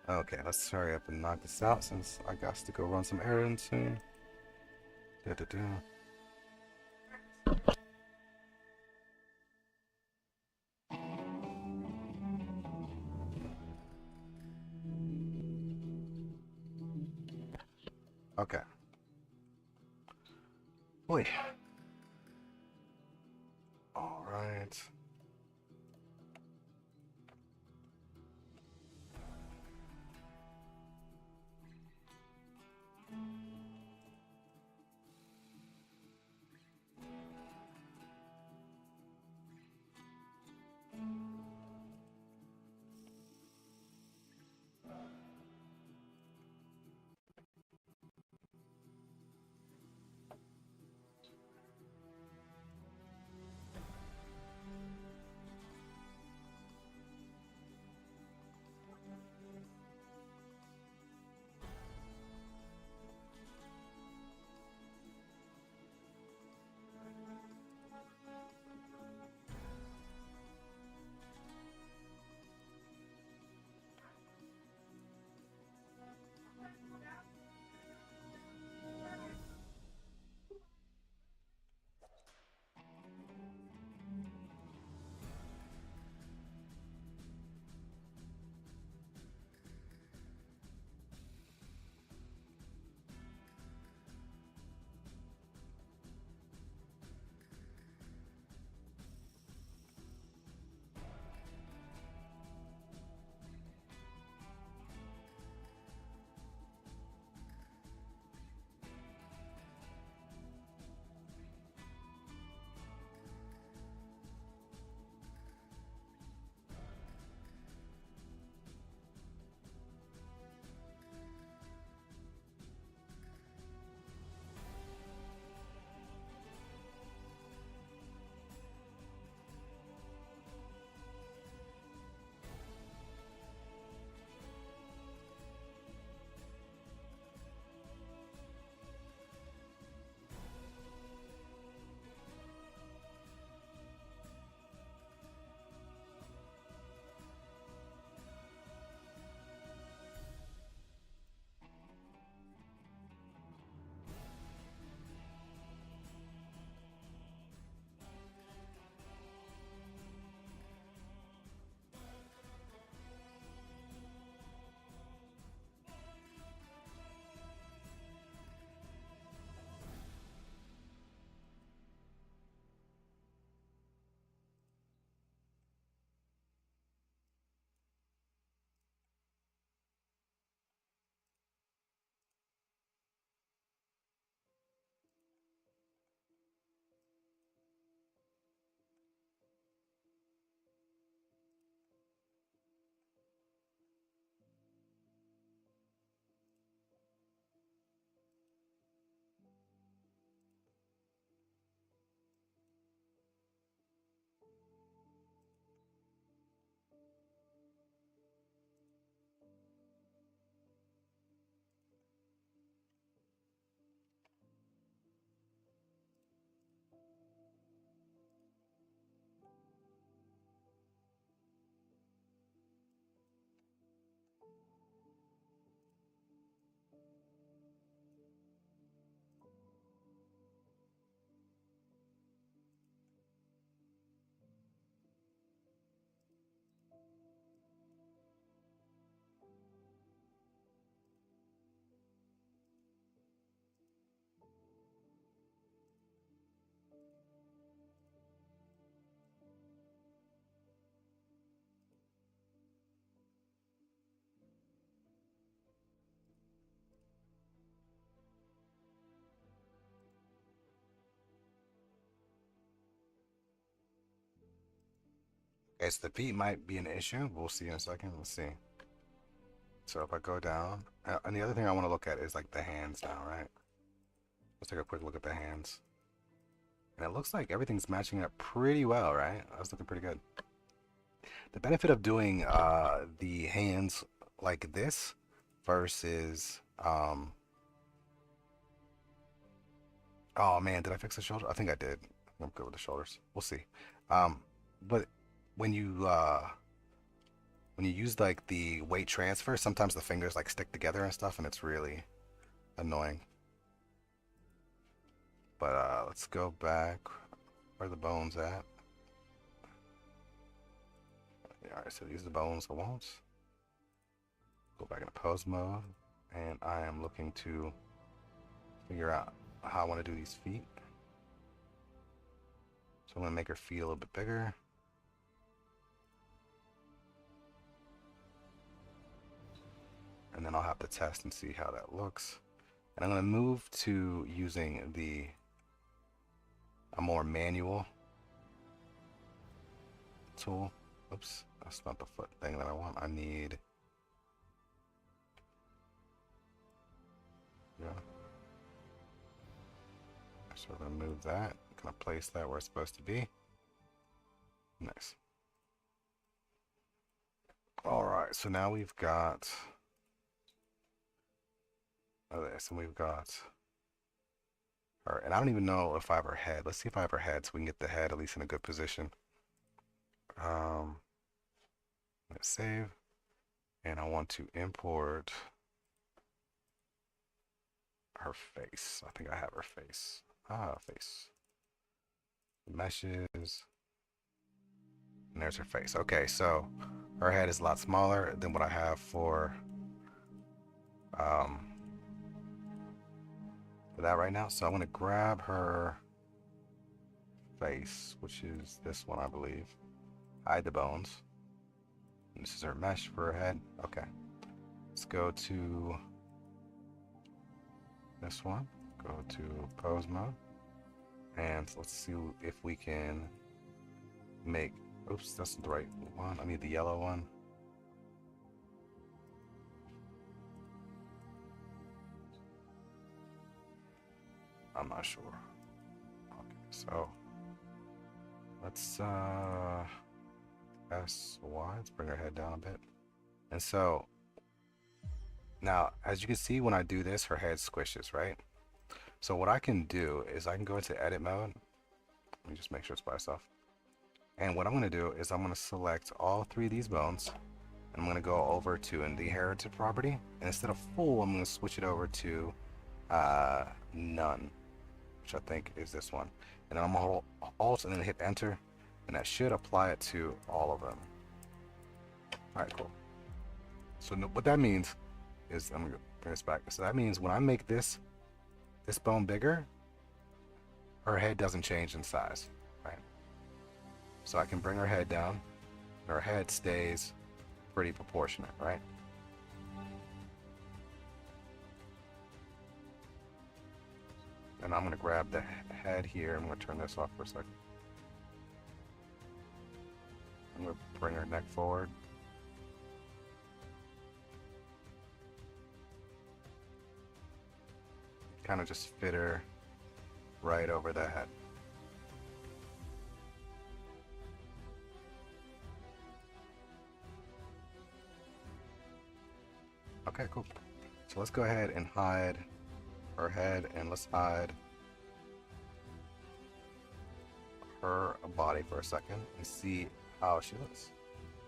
Okay, let's hurry up and knock this out since I got to go run some errands soon. Okay. Boy. All right. Okay, so the feet might be an issue. We'll see in a second. Let's see. So if I go down, and the other thing I want to look at is like the hands now, right? Let's take a quick look at the hands. And it looks like everything's matching up pretty well, right? That's looking pretty good. The benefit of doing the hands like this versus oh man, did I fix the shoulder? I think I did. I'm good with the shoulders. We'll see. Um, but when you use like the weight transfer, sometimes the fingers like stick together and stuff, and it's really annoying. But let's go back. Where are the bones at? Yeah, all right, so these are the bones I want. Go back into pose mode, and I am looking to figure out how I want to do these feet. So I'm going to make her feet a little bit bigger. And then I'll have to test and see how that looks. And I'm going to move to using a more manual tool. Oops, that's not the foot thing that I want. I need, yeah. So we're going to move that. I'm going to place that where it's supposed to be. Nice. All right, so now we've got this, and we've got her. And I don't even know if I have her head. Let's see if I have her head so we can get the head at least in a good position. Let's save. And I want to import her face. I think I have her face. Face. Meshes. And there's her face. Okay, so her head is a lot smaller than what I have for that right now. So I'm going to grab her face, which is this one, I believe. Hide the bones. And this is her mesh for her head. Okay. Let's go to this one. Go to pose mode. And let's see if we can make... Oops, that's not the right one. I need the yellow one. I'm not sure. Okay, so let's let's bring her head down a bit. And so now, as you can see, when I do this, her head squishes, right? So what I can do is I can go into edit mode. Let me just make sure it's by itself. And what I'm going to do is I'm going to select all three of these bones. And I'm going to go over to the inherited property. And instead of full, I'm going to switch it over to none, which I think is this one. And then I'm going to hold Alt and then hit enter. And that should apply it to all of them. All right, cool. So what that means is, I'm going to bring this back. So that means when I make this bone bigger, her head doesn't change in size, right? So I can bring her head down, and her head stays pretty proportionate, right? And I'm going to grab the head here. I'm going to turn this off for a second. I'm going to bring her neck forward. Kind of just fit her right over the head. Okay, cool. So let's go ahead and hide her head, and let's hide her body for a second and see how she looks.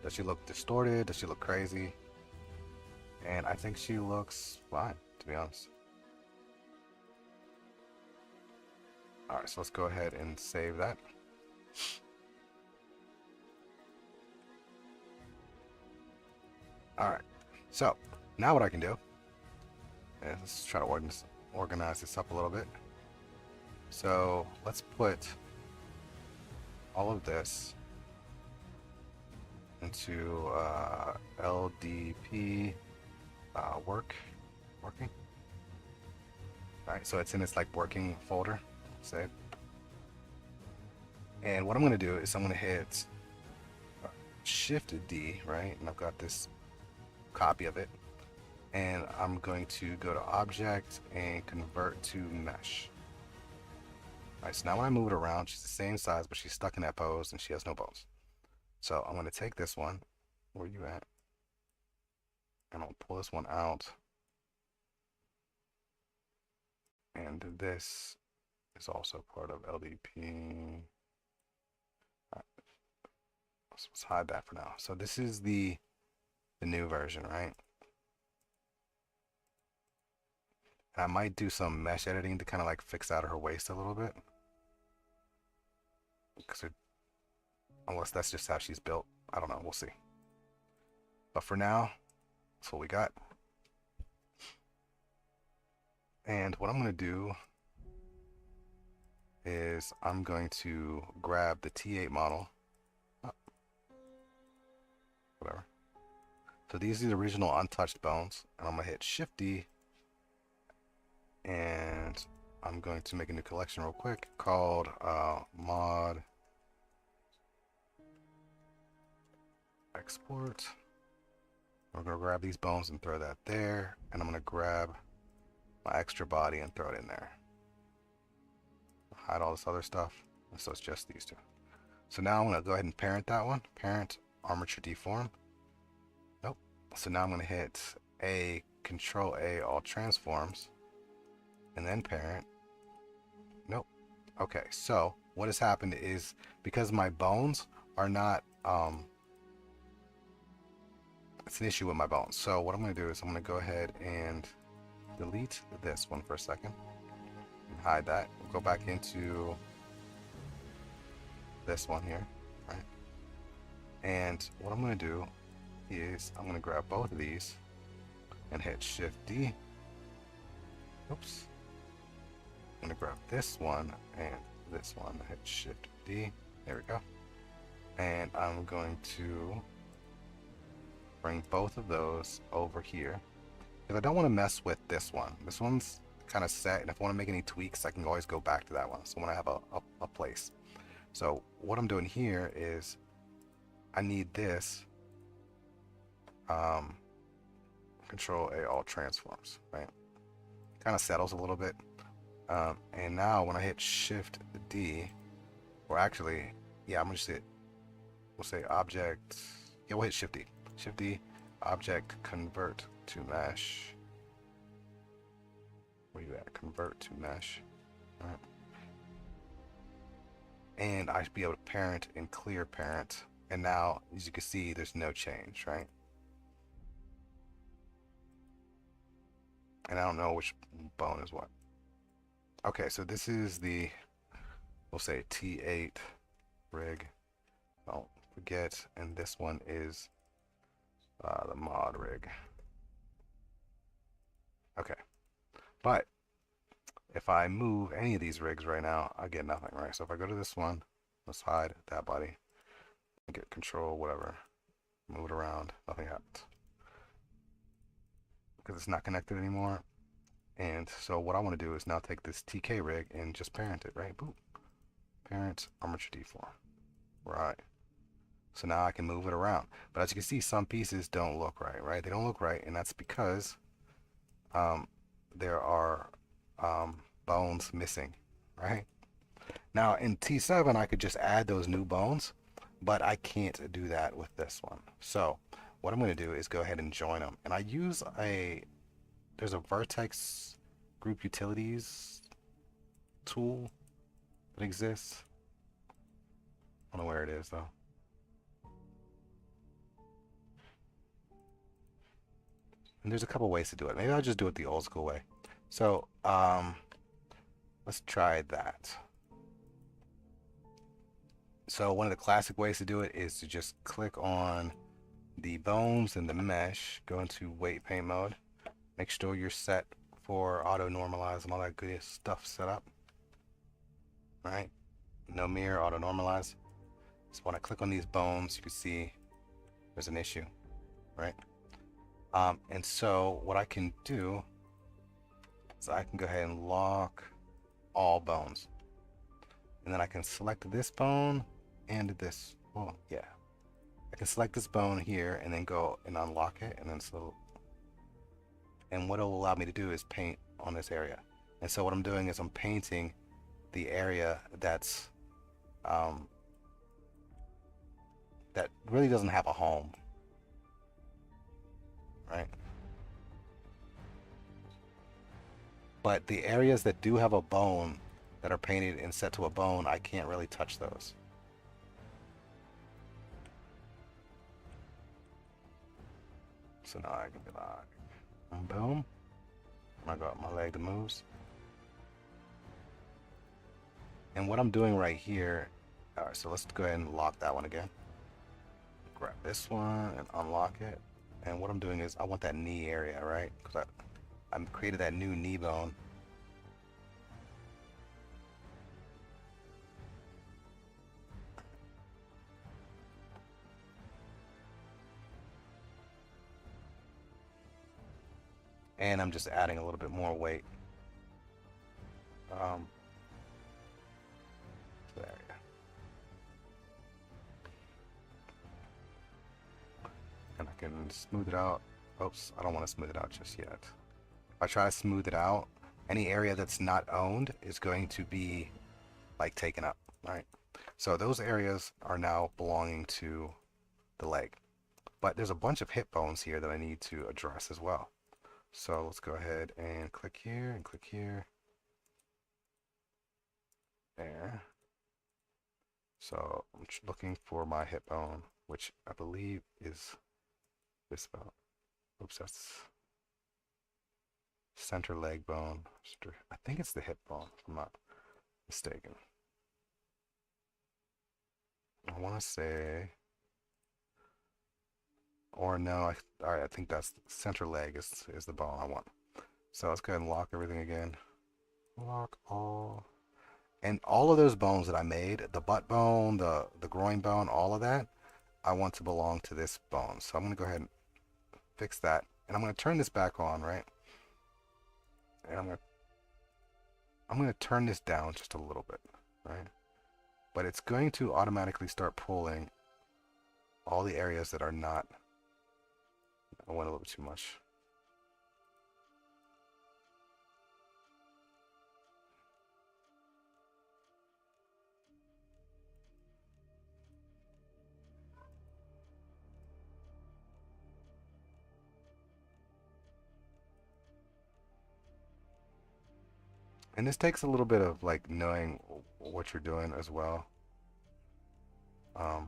Does she look distorted? Does she look crazy? And I think she looks fine, to be honest. Alright, so let's go ahead and save that. Alright, so now what I can do is let's try to organize this up a little bit. So let's put all of this into LDP working. Alright, so it's in its like working folder. Save. And what I'm going to do is I'm going to hit Shift D, right? And I've got this copy of it. And I'm going to go to Object and Convert to Mesh. Alright, so now when I move it around, she's the same size, but she's stuck in that pose and she has no bones. So I'm going to take this one. Where are you at? And I'll pull this one out. And this is also part of LDP. Let's hide that for now. So this is the new version, right? And I might do some mesh editing to kind of like fix out her waist a little bit. Unless that's just how she's built. I don't know. We'll see. But for now, that's what we got. And what I'm going to do is I'm going to grab the T8 model. Oh, whatever. So these are the original untouched bones. And I'm going to hit Shift D. And I'm going to make a new collection real quick called mod export. We're going to grab these bones and throw that there. And I'm going to grab my extra body and throw it in there. Hide all this other stuff. And so it's just these two. So now I'm going to go ahead and parent that one. Parent armature deform. Nope. So now I'm going to hit A, Control A, all transforms. And then parent. Nope. Okay, so what has happened is because my bones are not, it's an issue with my bones. So what I'm going to do is I'm going to go ahead and delete this one for a second. And hide that. We'll go back into this one here, right? And what I'm going to do is I'm going to grab both of these and hit Shift D. Oops. I'm going to grab this one and this one, hit Shift D. There we go. And I'm going to bring both of those over here because I don't want to mess with this one. This one's kind of set, and if I want to make any tweaks, I can always go back to that one. So when I have a place. So what I'm doing here is I need this Control A, all transforms, right? Kind of settles a little bit. And now when I hit Shift D, or actually, yeah, I'm gonna just hit, we'll say object, yeah, we'll hit Shift D. Shift D, object, convert to mesh. Where you at? Convert to mesh. All right. And I should be able to parent and clear parent. And now, as you can see, there's no change, right? And I don't know which bone is what. Okay, so this is the, we'll say T8 rig. Don't forget, and this one is the mod rig. Okay, but if I move any of these rigs right now, I get nothing, right? So if I go to this one, let's hide that body, get control, whatever, move it around, nothing happens because it's not connected anymore. And so what I want to do is now take this TK rig and just parent it, right? Boop. Parent armature deform. Right. So now I can move it around. But as you can see, some pieces don't look right, right? They don't look right, and that's because there are bones missing, right? Now in T7, I could just add those new bones, but I can't do that with this one. So what I'm going to do is go ahead and join them. And I use there's a vertex group utilities tool that exists. I don't know where it is though. And there's a couple ways to do it. Maybe I'll just do it the old school way. So let's try that. So one of the classic ways to do it is to just click on the bones and the mesh, go into weight paint mode, make sure you're set for auto normalize and all that good stuff set up. All right, no mirror, auto normalize. So when I click on these bones, you can see there's an issue, right? And so what I can do is I can go ahead and lock all bones. And then I can select this bone and this. Oh, yeah. I can select this bone here and then go and unlock it. And then so, and what it will allow me to do is paint on this area. And so what I'm doing is I'm painting the area that's, that really doesn't have a home. Right? But the areas that do have a bone that are painted and set to a bone, I can't really touch those. So now I can be like, boom. I got my leg that moves. And what I'm doing right here, all right, so let's go ahead and lock that one again. Grab this one and unlock it. And what I'm doing is I want that knee area, right? Because I created that new knee bone. And I'm just adding a little bit more weight um, to the area. And I can smooth it out. Oops, I don't want to smooth it out just yet. If I try to smooth it out, any area that's not owned is going to be like taken up, right? So those areas are now belonging to the leg. But there's a bunch of hip bones here that I need to address as well. So let's go ahead and click here and click here. There. So I'm looking for my hip bone, which I believe is this bone. Oops, that's center leg bone. I think it's the hip bone, if I'm not mistaken. I want to say, or no, all right, I think that's center leg is the bone I want. So let's go ahead and lock everything again. Lock all. And all of those bones that I made, the butt bone, the groin bone, all of that, I want to belong to this bone. So I'm going to go ahead and fix that. And I'm going to turn this back on, right? And I'm going to turn this down just a little bit, right? But it's going to automatically start pulling all the areas that are not. I went a little bit too much. And this takes a little bit of like knowing what you're doing as well. Um,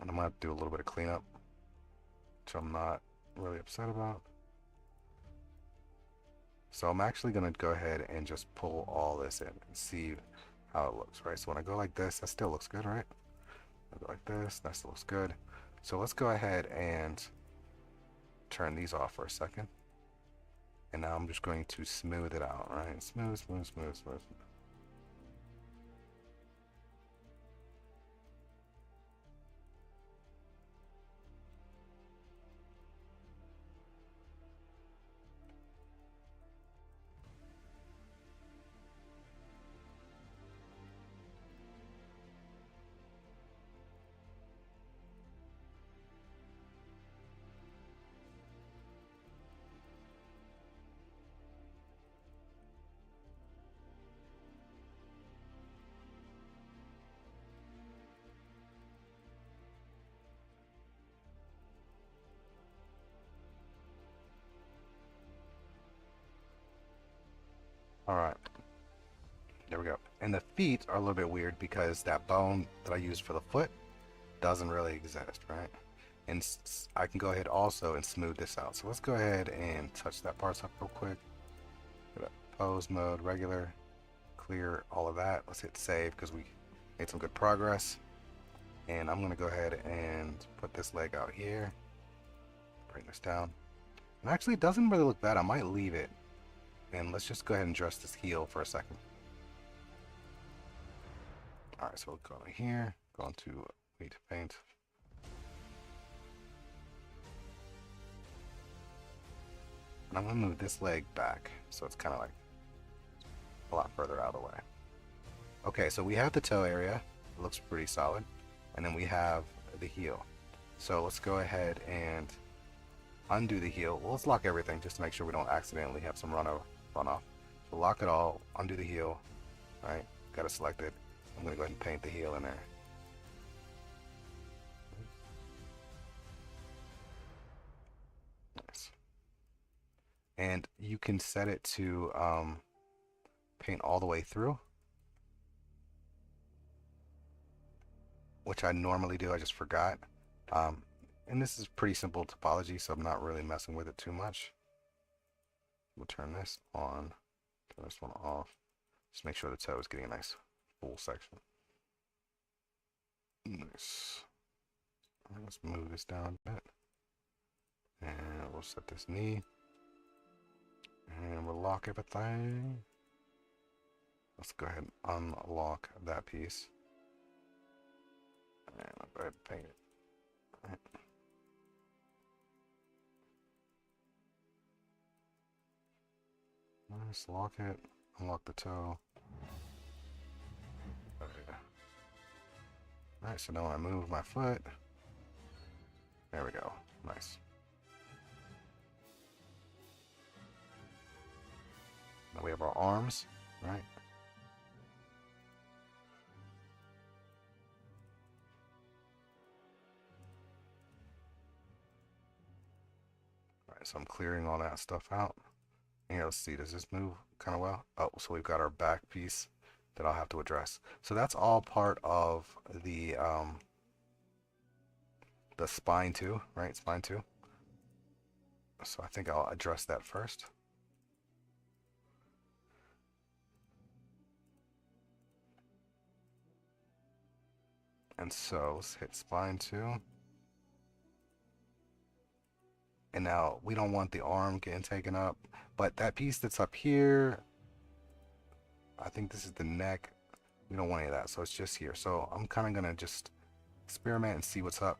and I'm going to do a little bit of cleanup, which I'm not really upset about. So I'm actually going to go ahead and just pull all this in and see how it looks, right? So when I go like this, that still looks good, right? I go like this, that still looks good. So let's go ahead and turn these off for a second. And now I'm just going to smooth it out, right? Smooth, smooth, smooth, smooth. All right, there we go. And the feet are a little bit weird because that bone that I used for the foot doesn't really exist, right? And I can go ahead also and smooth this out. So let's go ahead and touch that part up real quick. Pose mode, regular, clear all of that. Let's hit save because we made some good progress. And I'm gonna go ahead and put this leg out here. Bring this down. And actually it doesn't really look bad. I might leave it. And let's just go ahead and dress this heel for a second. Alright, so we'll go in here, go into Meet to Paint. And I'm going to move this leg back, so it's kind of like a lot further out of the way. Okay, so we have the toe area. It looks pretty solid. And then we have the heel. So let's go ahead and undo the heel. Well, let's lock everything just to make sure we don't accidentally have some runoff. So lock it all, undo the heel. Alright, got it selected. I'm going to go ahead and paint the heel in there. Nice. And you can set it to paint all the way through, which I normally do. I just forgot. And this is pretty simple topology, so I'm not really messing with it too much. We'll turn this on, turn this one off. Just make sure the toe is getting a nice full section. Nice. Let's move this down a bit. And we'll set this knee. And we'll lock everything. Let's go ahead and unlock that piece. And I'll go ahead and paint it. Right. Nice, lock it. Unlock the toe. Okay. Alright, so now when I move my foot, there we go. Nice. Now we have our arms, right? Alright, so I'm clearing all that stuff out. And here, let's see, does this move kind of well? Oh, so we've got our back piece that I'll have to address. So that's all part of the spine too, right? Spine too. So I think I'll address that first. And so let's hit spine too. And now we don't want the arm getting taken up, but that piece that's up here, I think this is the neck. We don't want any of that, so it's just here. So I'm kind of gonna just experiment and see what's up.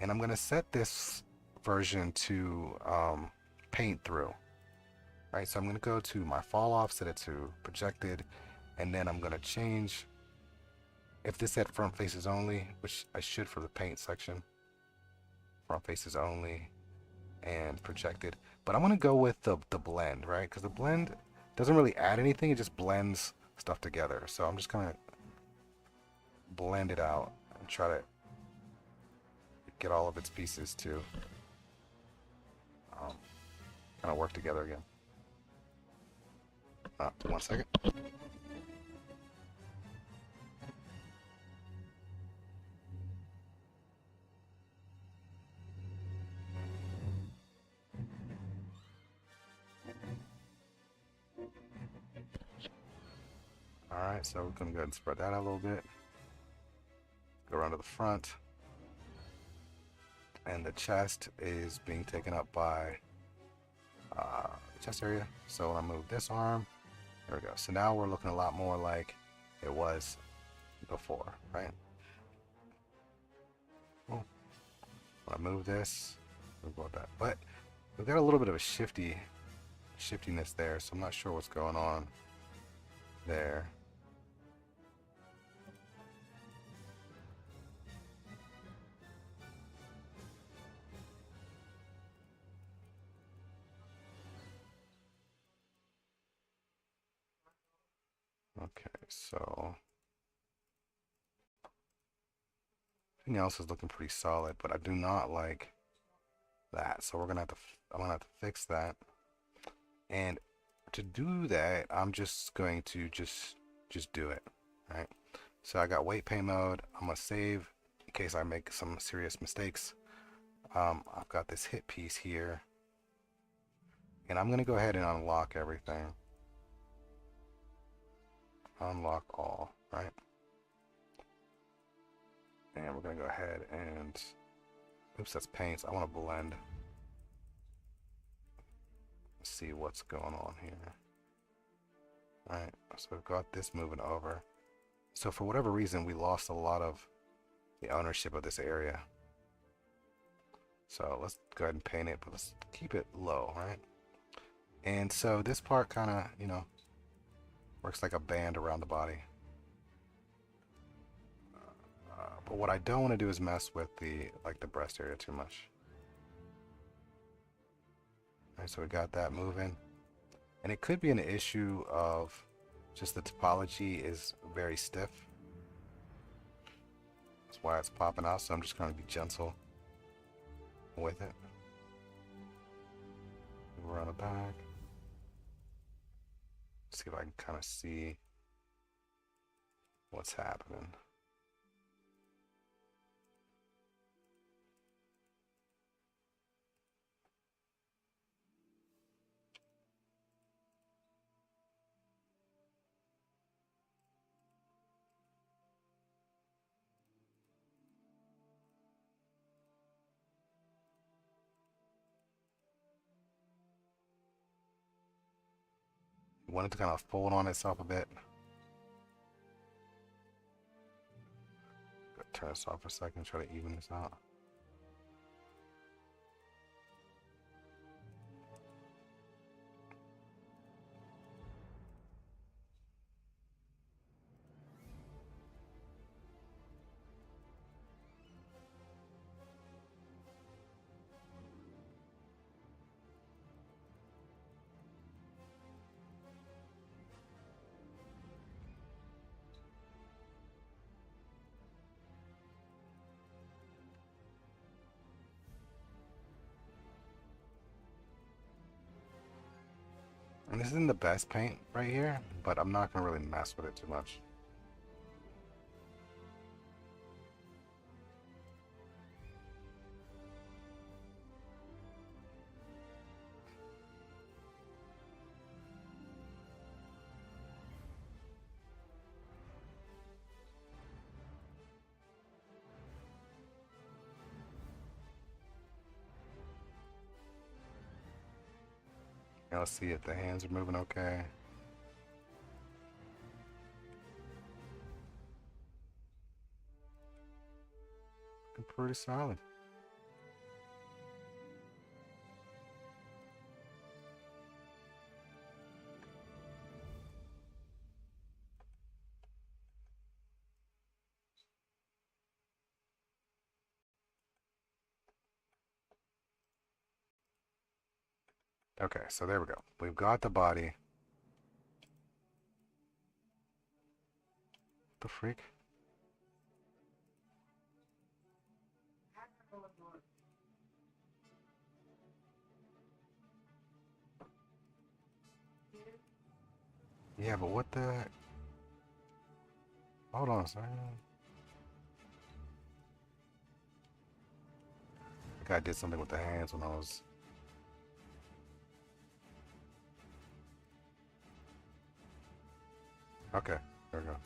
And I'm gonna set this version to paint through. Right, so I'm gonna go to my fall off, set it to projected, and then I'm gonna change if this had front faces only, which I should for the paint section. Front faces only and projected. But I'm gonna go with the blend, right? Because the blend doesn't really add anything, it just blends stuff together. So I'm just gonna blend it out and try to get all of its pieces to kind of work together again. 1 second. Alright, so we're going to go ahead and spread that out a little bit. Go around to the front. And the chest is being taken up by the chest area. So when I move this arm, there we go. So now we're looking a lot more like it was before, right? When I move this, we'll go with that. But we've got a little bit of a shiftiness there, so I'm not sure what's going on there. Okay, so everything else is looking pretty solid, but I do not like that. So I'm gonna have to fix that. And to do that, I'm just going to just do it, right? So I got weight paint mode. I'm gonna save in case I make some serious mistakes. I've got this hit piece here, and I'm gonna go ahead and unlock everything. Unlock all, right? And we're gonna go ahead and, oops, that's paints. I want to blend. Let's see what's going on here. All right, so we've got this moving over. So for whatever reason, we lost a lot of the ownership of this area. So let's go ahead and paint it, but let's keep it low, right? And so this part kind of, you know, works like a band around the body. But what I don't want to do is mess with the breast area too much. All right, so we got that moving. And it could be an issue of just the topology is very stiff. That's why it's popping out, so I'm just going to be gentle with it. Move around the back. See if I can kind of see what's happening. You want it to kind of fold on itself a bit. Turn this off for a second, try to even this out. And this isn't the best paint right here, but I'm not gonna really mess with it too much. Now let's see if the hands are moving okay. Looking pretty solid. Okay, so there we go. We've got the body. The freak? Yeah, but what the heck? Hold on a second. I think I did something with the hands when I was... Okay, there we go.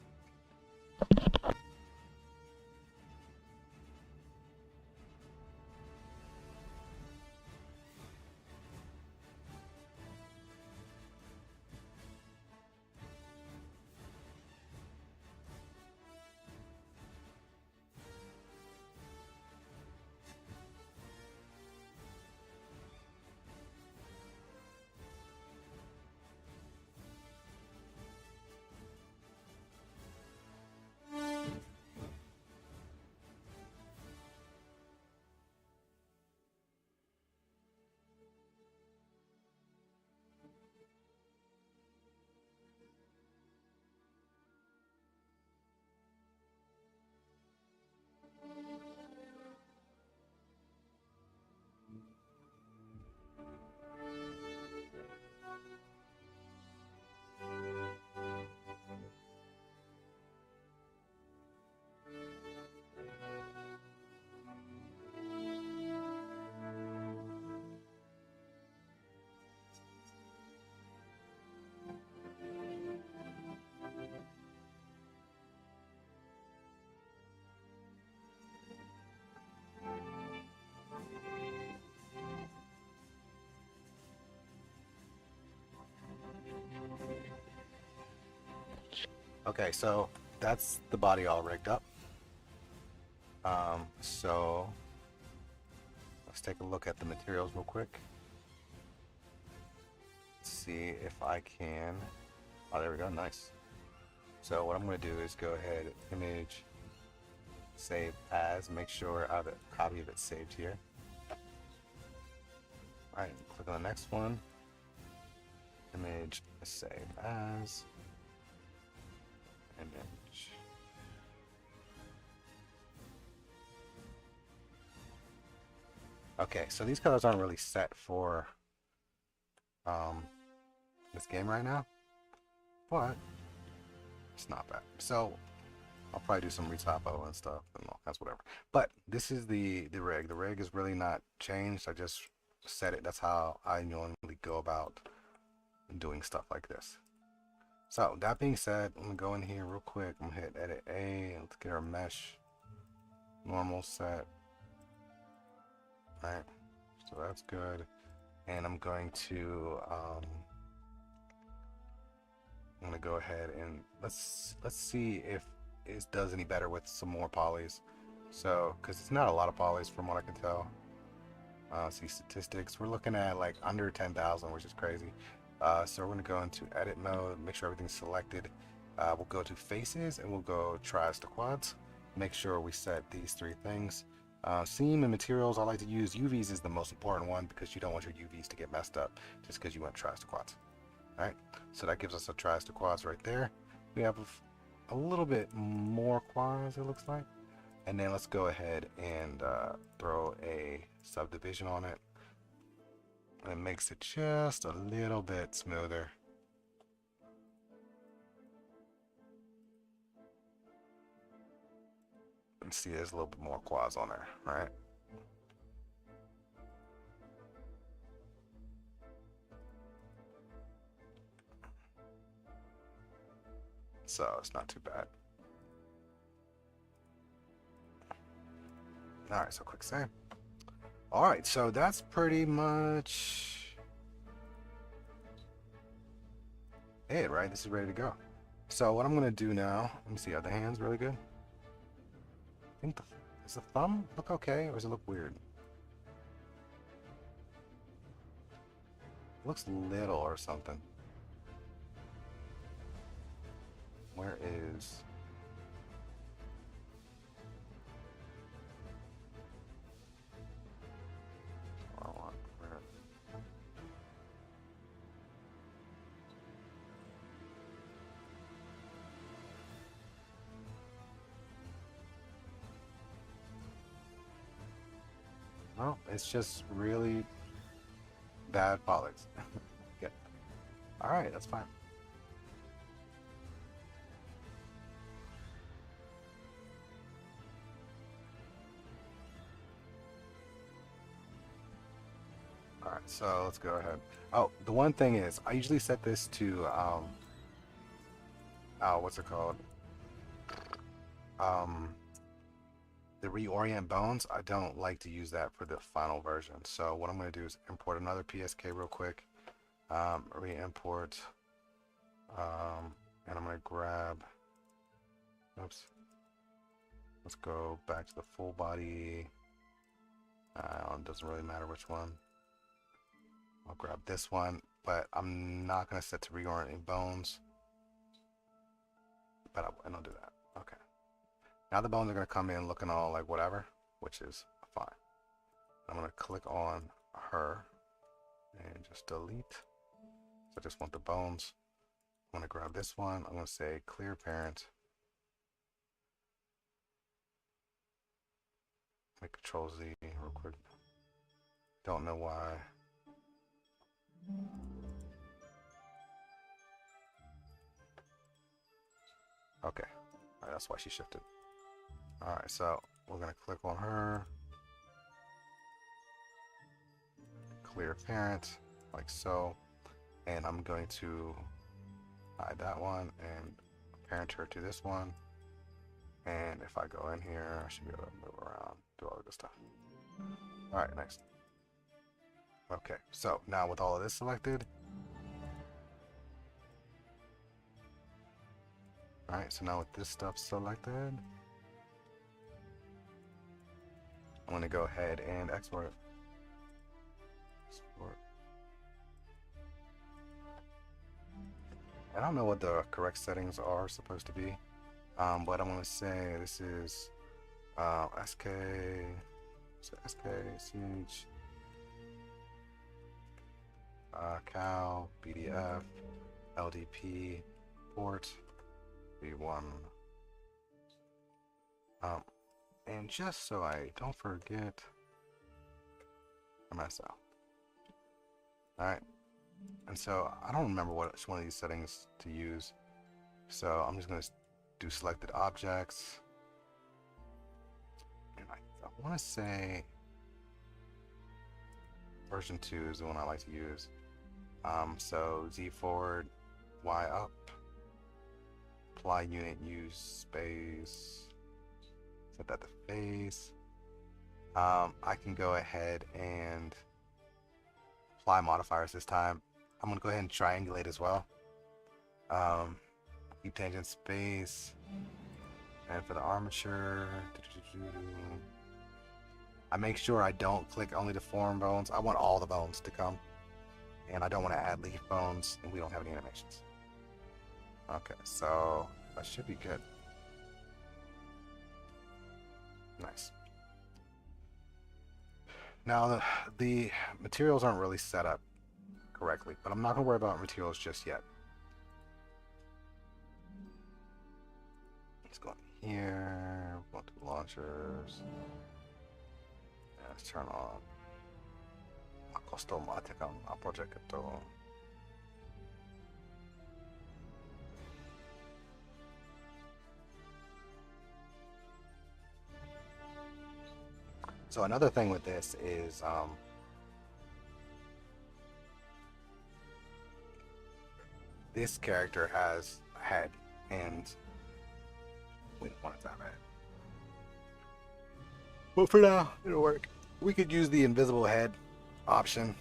Okay, so that's the body all rigged up. So let's take a look at the materials real quick. Let's see if I can. Oh, there we go. Nice. So what I'm going to do is go ahead, image, save as, make sure I have a copy of it saved here. All right, click on the next one. Image, save as, image. Okay, so these colors aren't really set for this game right now, but it's not bad. So I'll probably do some retopo and stuff and all kinds, whatever. But this is the rig. The rig is really not changed. I just set it. That's how I normally go about doing stuff like this. So that being said, I'm gonna go in here real quick. I'm gonna hit edit A and let's get our mesh normal set. All right, so that's good. And I'm going to to go ahead and let's see if it does any better with some more polys. So, because it's not a lot of polys from what I can tell. See statistics. We're looking at like under 10,000, which is crazy. So we're going to go into edit mode, make sure everything's selected. We'll go to faces and we'll go tries to quads. Make sure we set these three things. Seam and materials, I like to use UVs is the most important one because you don't want your UVs to get messed up just because you want tries to quads. Alright, so that gives us a tries to quads right there. We have a little bit more quads, it looks like. And then let's go ahead and throw a subdivision on it. And it makes it just a little bit smoother. And see, there's a little bit more quads on there, right? So it's not too bad. Alright, so quick save. Alright, so that's pretty much it, right? This is ready to go. So what I'm going to do now, let me see, are the hands really good? I think does the thumb look okay, or does it look weird? It looks little or something. Where is... Well, it's just really bad polys. Good. Alright, that's fine. Alright, so let's go ahead. Oh, the one thing is, I usually set this to, what's it called? The reorient bones. I don't like to use that for the final version. So what I'm going to do is import another PSK real quick. Re-import. And I'm going to grab, oops. Let's go back to the full body. It doesn't really matter which one. I'll grab this one, but I'm not going to set to reorienting bones. But I'll do that. Okay. Now the bones are going to come in looking all like whatever, which is fine. I'm going to click on her and just delete. So I just want the bones. I'm going to grab this one. I'm going to say clear parent. Make Control Z real quick. Don't know why. Okay. Alright, that's why she shifted. Alright, so we're going to click on her. Clear parent, like so. And I'm going to hide that one and parent her to this one. And if I go in here, I should be able to move around, do all of this stuff. Alright, nice. Okay, so now with all of this selected, alright, so now with this stuff selected, I'm going to go ahead and export it. Export. I don't know what the correct settings are supposed to be, but I'm going to say this is SK, CH, Cal, BDF, LDP, port, V1. And just so I don't forget, I messed up. Alright. And so I don't remember which one of these settings to use. So I'm just going to do selected objects. And I want to say version 2 is the one I like to use. So Z forward, Y up, apply unit, use space, set that to face. I can go ahead and apply modifiers this time. I'm going to go ahead and triangulate as well. keep tangent space. And for the armature, I make sure I don't click only the form bones. I want all the bones to come. And I don't want to add leaf bones, and we don't have any animations. Okay, so that should be good. Nice. Now, the materials aren't really set up correctly, but I'm not going to worry about materials just yet. Let's go in here, go to launchers. Yeah, let's turn on Acostomatica a progetto. So another thing with this is this character has a head, and we don't want it that bad. But for now, it'll work. We could use the invisible head option.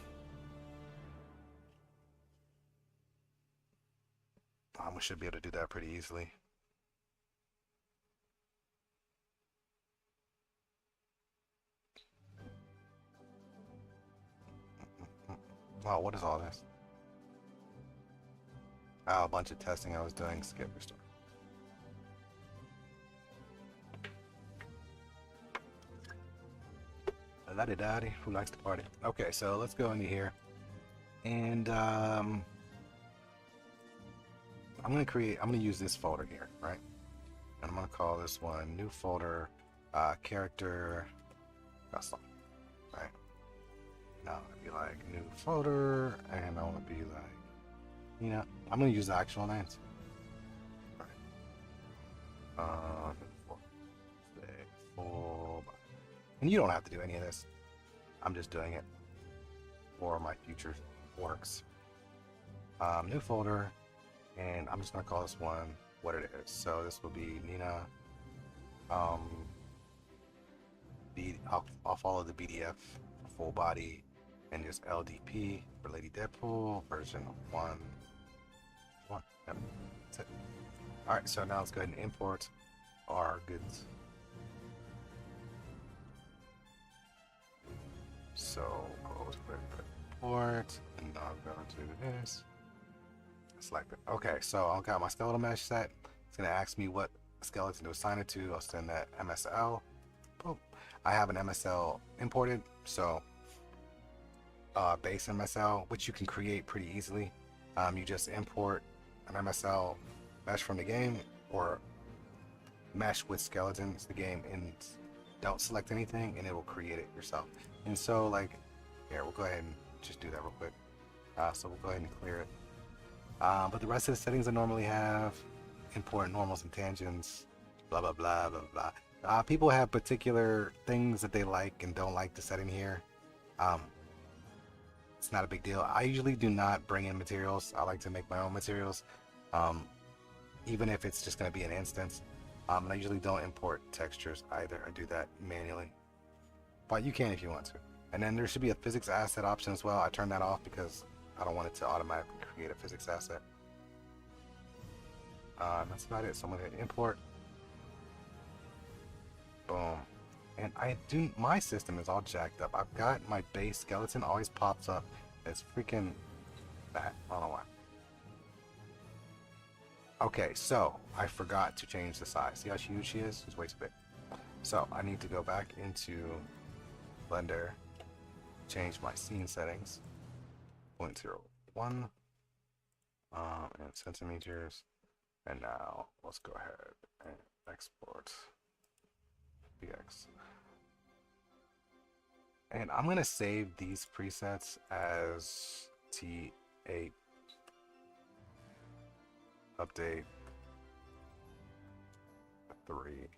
We should be able to do that pretty easily. Wow, what is all this? Oh, a bunch of testing I was doing. Skip restore. La-di-da-di, who likes to party? Okay, so let's go into here. And I'm gonna use this folder here, right? And I'm gonna call this one new folder, character custom, right? Now I'm gonna be like new folder, and I wanna be like, you know, I'm gonna use the actual names. Right. Full, and you don't have to do any of this. I'm just doing it for my future works. New folder, and I'm just gonna call this one what it is. So this will be Nina. I'll follow the BDF for full body, and just LDP for Lady Deadpool version 1. Yep, that's it. All right, so now let's go ahead and import our goods. So go to import, and I'll go to this. Select it. Okay, so I've got my skeletal mesh set. It's gonna ask me what skeleton to assign it to. I'll send that MSL. Boom. I have an MSL imported, so base MSL, which you can create pretty easily. You just import an MSL mesh from the game, or mesh with skeletons the game, and don't select anything, and it will create it yourself. And so, like, here, we'll go ahead and just do that real quick. So we'll go ahead and clear it. But the rest of the settings I normally have, import normals and tangents, blah blah blah blah blah. People have particular things that they like and don't like to set in here. It's not a big deal. I usually do not bring in materials. I like to make my own materials, even if it's just going to be an instance. And I usually don't import textures either. I do that manually, but you can if you want to. And then there should be a physics asset option as well. I turned that off because I don't want it to automatically create a physics asset. That's about it. So I'm going to hit import. Boom. And my system is all jacked up. I've got my base skeleton always pops up as freaking fat. I don't know why. Okay, so I forgot to change the size. See how huge she is? She's way too big. So I need to go back into Blender, change my scene settings, 0.01, and centimeters. And now let's go ahead and export BX. And I'm gonna save these presets as T8 update 3.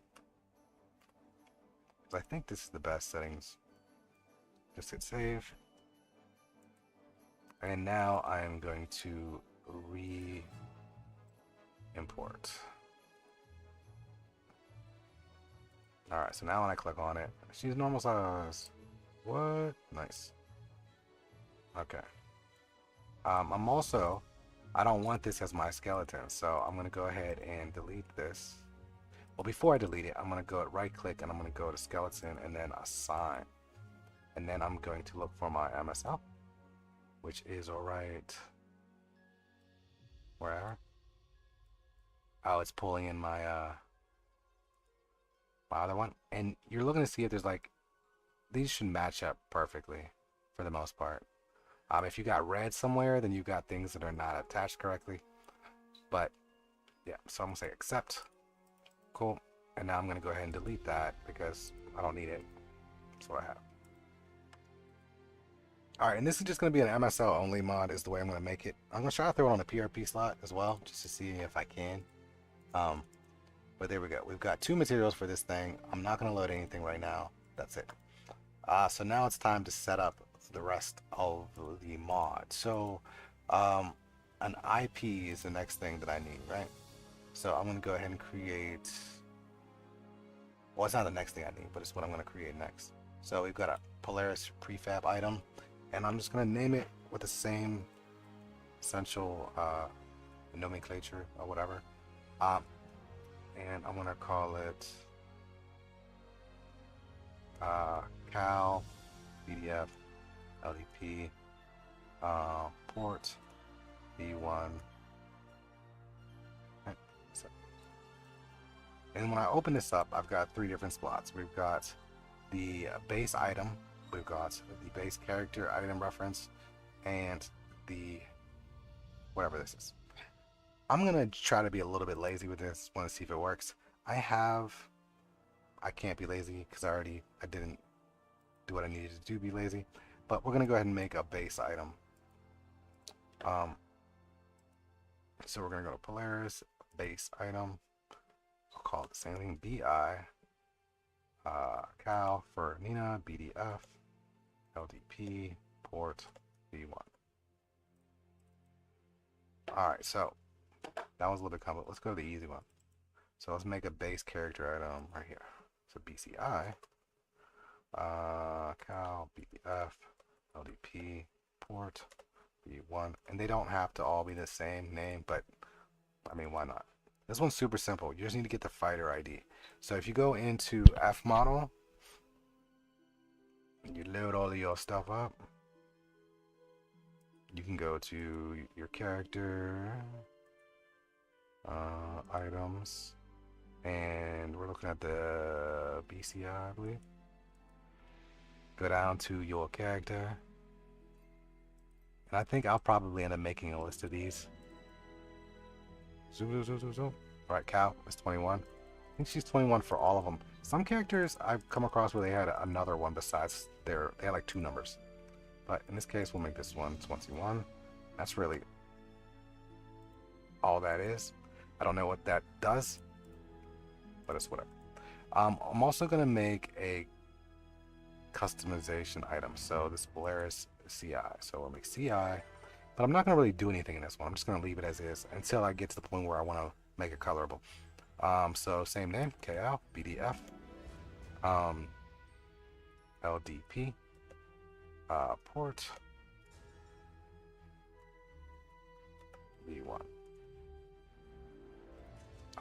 I think this is the best settings. Just hit save. And now I'm going to re-import. Alright, so now when I click on it, she's normal size. What? Nice. Okay. I'm also I don't want this as my skeleton, so I'm going to go ahead and delete this. Well, before I delete it, I'm going to go at right click and I'm going to go to skeleton and then assign. And then I'm going to look for my MSL, which is right wherever. Oh, it's pulling in my my other one. And you're looking to see if there's like, these should match up perfectly for the most part. If you got red somewhere, then you've got things that are not attached correctly. But yeah, so I'm gonna say accept. Cool. And now I'm gonna go ahead and delete that because I don't need it. That's what I have. Alright, and this is just gonna be an MSL only mod is the way I'm gonna make it. I'm gonna try to throw it on a PRP slot as well, just to see if I can. But there we go. We've got 2 materials for this thing. I'm not gonna load anything right now. That's it. So now it's time to set up the rest of the mod. So an IP is the next thing that I need, right? So I'm gonna go ahead and create, well, it's not the next thing I need, but it's what I'm gonna create next. So we've got a Polaris prefab item, and I'm just gonna name it with the same essential nomenclature or whatever. And I'm gonna call it cal PDF LDP port V1. So, and when I open this up, I've got 3 different spots. We've got the base item, we've got the base character item reference, and the whatever this is. I'm gonna try to be a little bit lazy with this. Want to see if it works. I can't be lazy because I didn't do what I needed to do. Be lazy, but we're gonna go ahead and make a base item. So we're gonna go to Polaris base item. I'll call it the same thing. BI cal for Nina BDF LDP port V1. All right, so that was a little bit complicated. Let's go to the easy one. So let's make a base character item right here. So BCI, cal, BBF, LDP, port, V1. And they don't have to all be the same name, but I mean, why not? This one's super simple. You just need to get the fighter ID. So if you go into F model, you load all of your stuff up. You can go to your character, items, and we're looking at the BCI, I believe. Go down to your character, and I think I'll probably end up making a list of these. Zoom, zoom, zoom, zoom, zoom. All right, Cal is 21. I think she's 21 for all of them. Some characters I've come across where they had another one besides they had like 2 numbers. But in this case, we'll make this one 21. That's really all that is. I don't know what that does, but it's whatever. I'm also going to make a customization item. So this Polaris CI. So we'll make CI, but I'm not going to really do anything in this one. I'm just going to leave it as is until I get to the point where I want to make it colorable. So same name, KL, BDF, LDP, port, V1.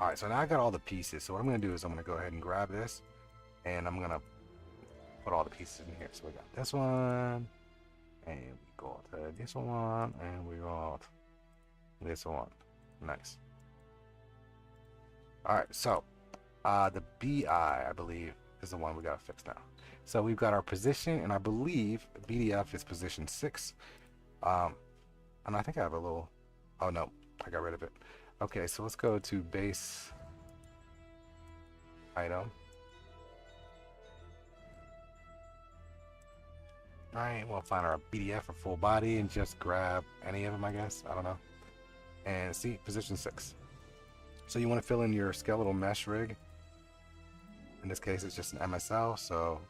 Alright, so now I got all the pieces. So what I'm going to do is I'm going to go ahead and grab this, and I'm going to put all the pieces in here. So we got this one, and we got this one, and we got this one. Nice. Alright, so the BI, I believe, is the one we got to fix now. So we've got our position, and I believe BDF is position 6. And I think I have a little, oh no, I got rid of it. Okay, so let's go to base item. Alright, we'll find our BDF for full body and just grab any of them, I guess. I don't know. And see, position 6. So you want to fill in your skeletal mesh rig. In this case, it's just an MSL, so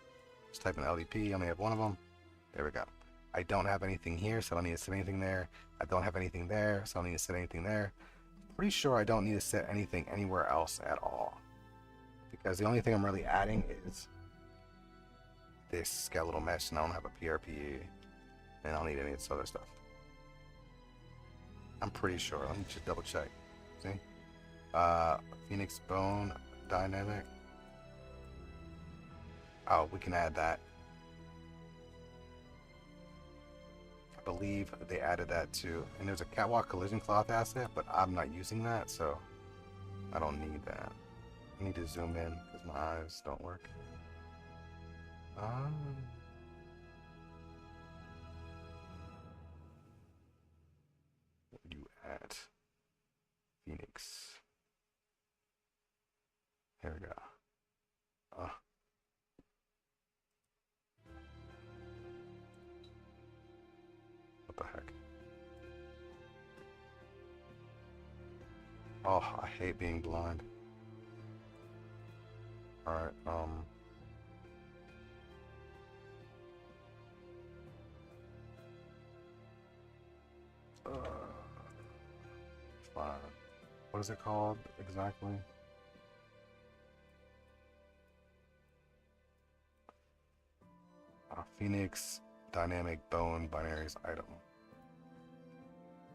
just type in LDP. I only have one of them. There we go. I don't have anything here, so I don't need to set anything there. I don't have anything there, so I don't need to set anything there. Pretty sure I don't need to set anything anywhere else at all, because the only thing I'm really adding is this skeletal mesh, and I don't have a PRP, and I don't need any of this other stuff. I'm pretty sure. Let me just double check. See? Uh, Phoenix Bone Dynamic. Oh, we can add that. I believe they added that too. And there's a Catwalk Collision Cloth asset, but I'm not using that, so I don't need that. I need to zoom in because my eyes don't work. Um, where you at? Phoenix. Here we go. Uh, what the heck? Oh, I hate being blind. Alright, uh, fine. What is it called exactly? Phoenix Dynamic Bone Binaries item.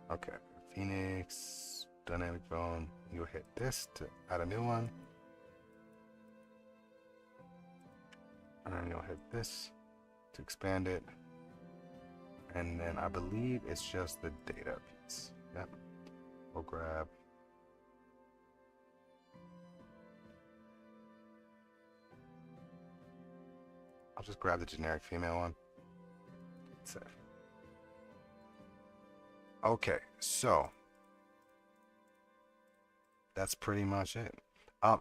Okay, Phoenix Dynamic Bone. You'll hit this to add a new one. And then you'll hit this to expand it. And then I believe it's just the data piece. Yep. We'll grab. I'll just grab the generic female one. That's it. Okay, so that's pretty much it.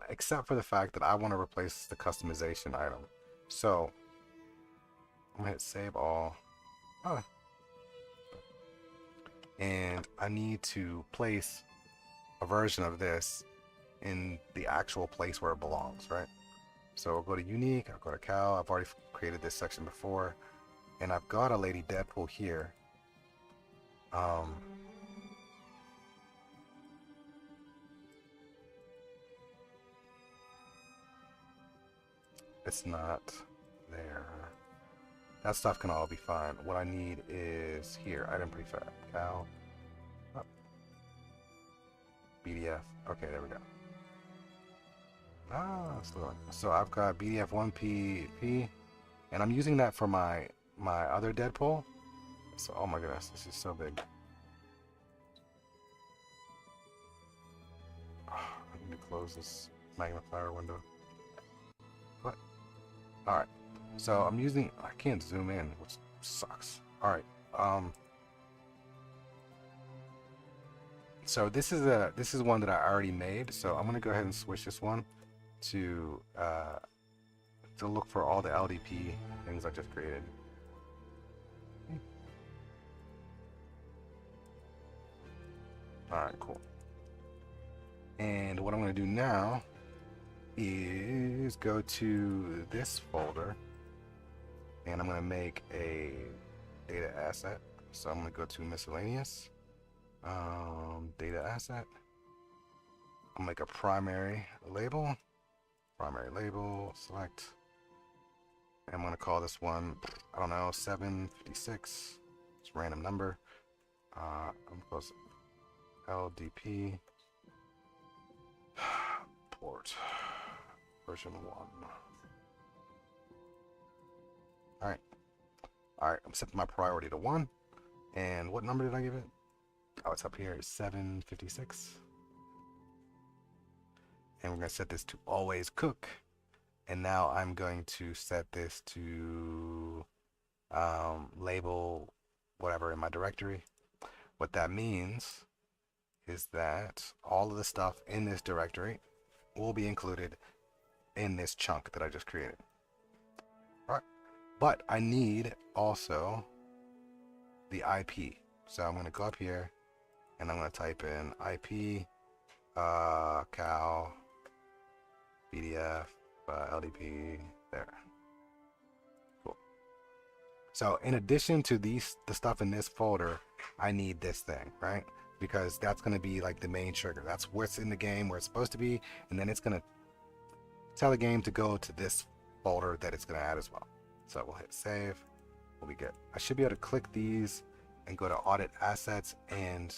Except for the fact that I want to replace the customization item. So I'm gonna hit save all. Oh. And I need to place a version of this in the actual place where it belongs, right? So I'll go to unique, I'll go to Cal. I've already created this section before, and I've got a Lady Deadpool here. It's not there. That stuff can all be fine. What I need is here, item prefab, Cal, oh. BDF. Okay, there we go. So I've got BDF1PP, and I'm using that for my other Deadpool. So, oh my goodness, this is so big. Oh, I need to close this magnifier window. What? All right. So I'm using. I can't zoom in, which sucks. All right. So this is one that I already made. So I'm gonna go ahead and switch this one to look for all the LDP things I just created. Alright, cool. And what I'm going to do now is go to this folder, and I'm going to make a data asset. So I'm going to go to miscellaneous, data asset. I'll make a primary label, select, and I'm going to call this one, I don't know, 756. It's a random number. I'm going to LDP port version 1. Alright. Alright, I'm setting my priority to 1. And what number did I give it? Oh, it's up here, 756. And we're going to set this to always cook. And now I'm going to set this to label whatever in my directory. What that means is that all of the stuff in this directory will be included in this chunk that I just created. All right. But I need also the IP. So I'm going to go up here and I'm going to type in IP cal BDF LDP there. Cool. So in addition to the stuff in this folder, I need this thing, right? Because that's going to be like the main trigger. That's what's in the game, where it's supposed to be, and then it's going to tell the game to go to this folder that it's going to add as well. So we'll hit save. We'll be good. I should be able to click these and go to audit assets and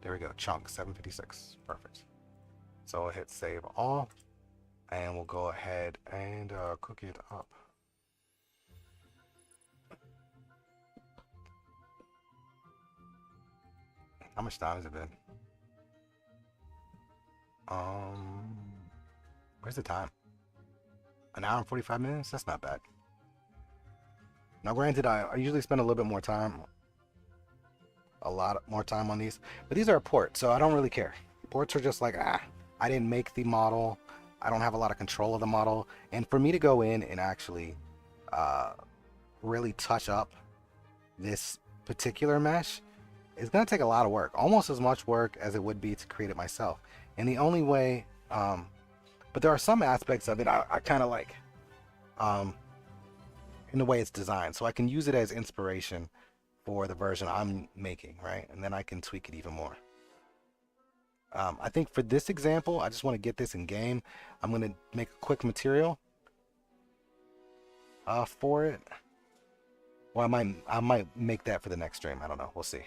There we go. Chunk 756. Perfect. So I'll hit save all, and we'll go ahead and cook it up. How much time has it been? Where's the time? An hour and 45 minutes? That's not bad. Now, granted, I usually spend a little bit more time, a lot more time on these, but these are a port, so I don't really care. Ports are just like, I didn't make the model. I don't have a lot of control of the model. And for me to go in and actually really touch up this particular mesh, it's going to take a lot of work, almost as much work as it would be to create it myself. And the only way, but there are some aspects of it I kind of like in the way it's designed. So I can use it as inspiration for the version I'm making, right? And then I can tweak it even more. I think for this example, I just want to get this in game. I'm going to make a quick material for it. Well, I might make that for the next stream. I don't know. We'll see.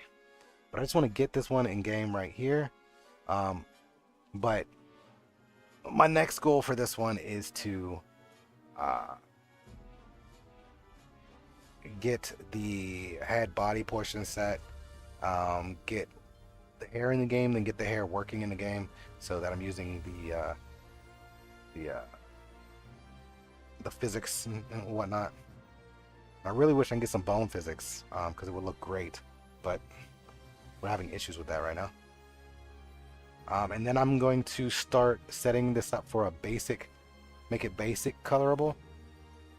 But I just want to get this one in game right here. But my next goal for this one is to get the head body portion set, get the hair in the game, then get the hair working in the game, so that I'm using the physics and whatnot. I really wish I can get some bone physics, because it would look great, but we're having issues with that right now. And then I'm going to start setting this up for a basic, make it basic colorable,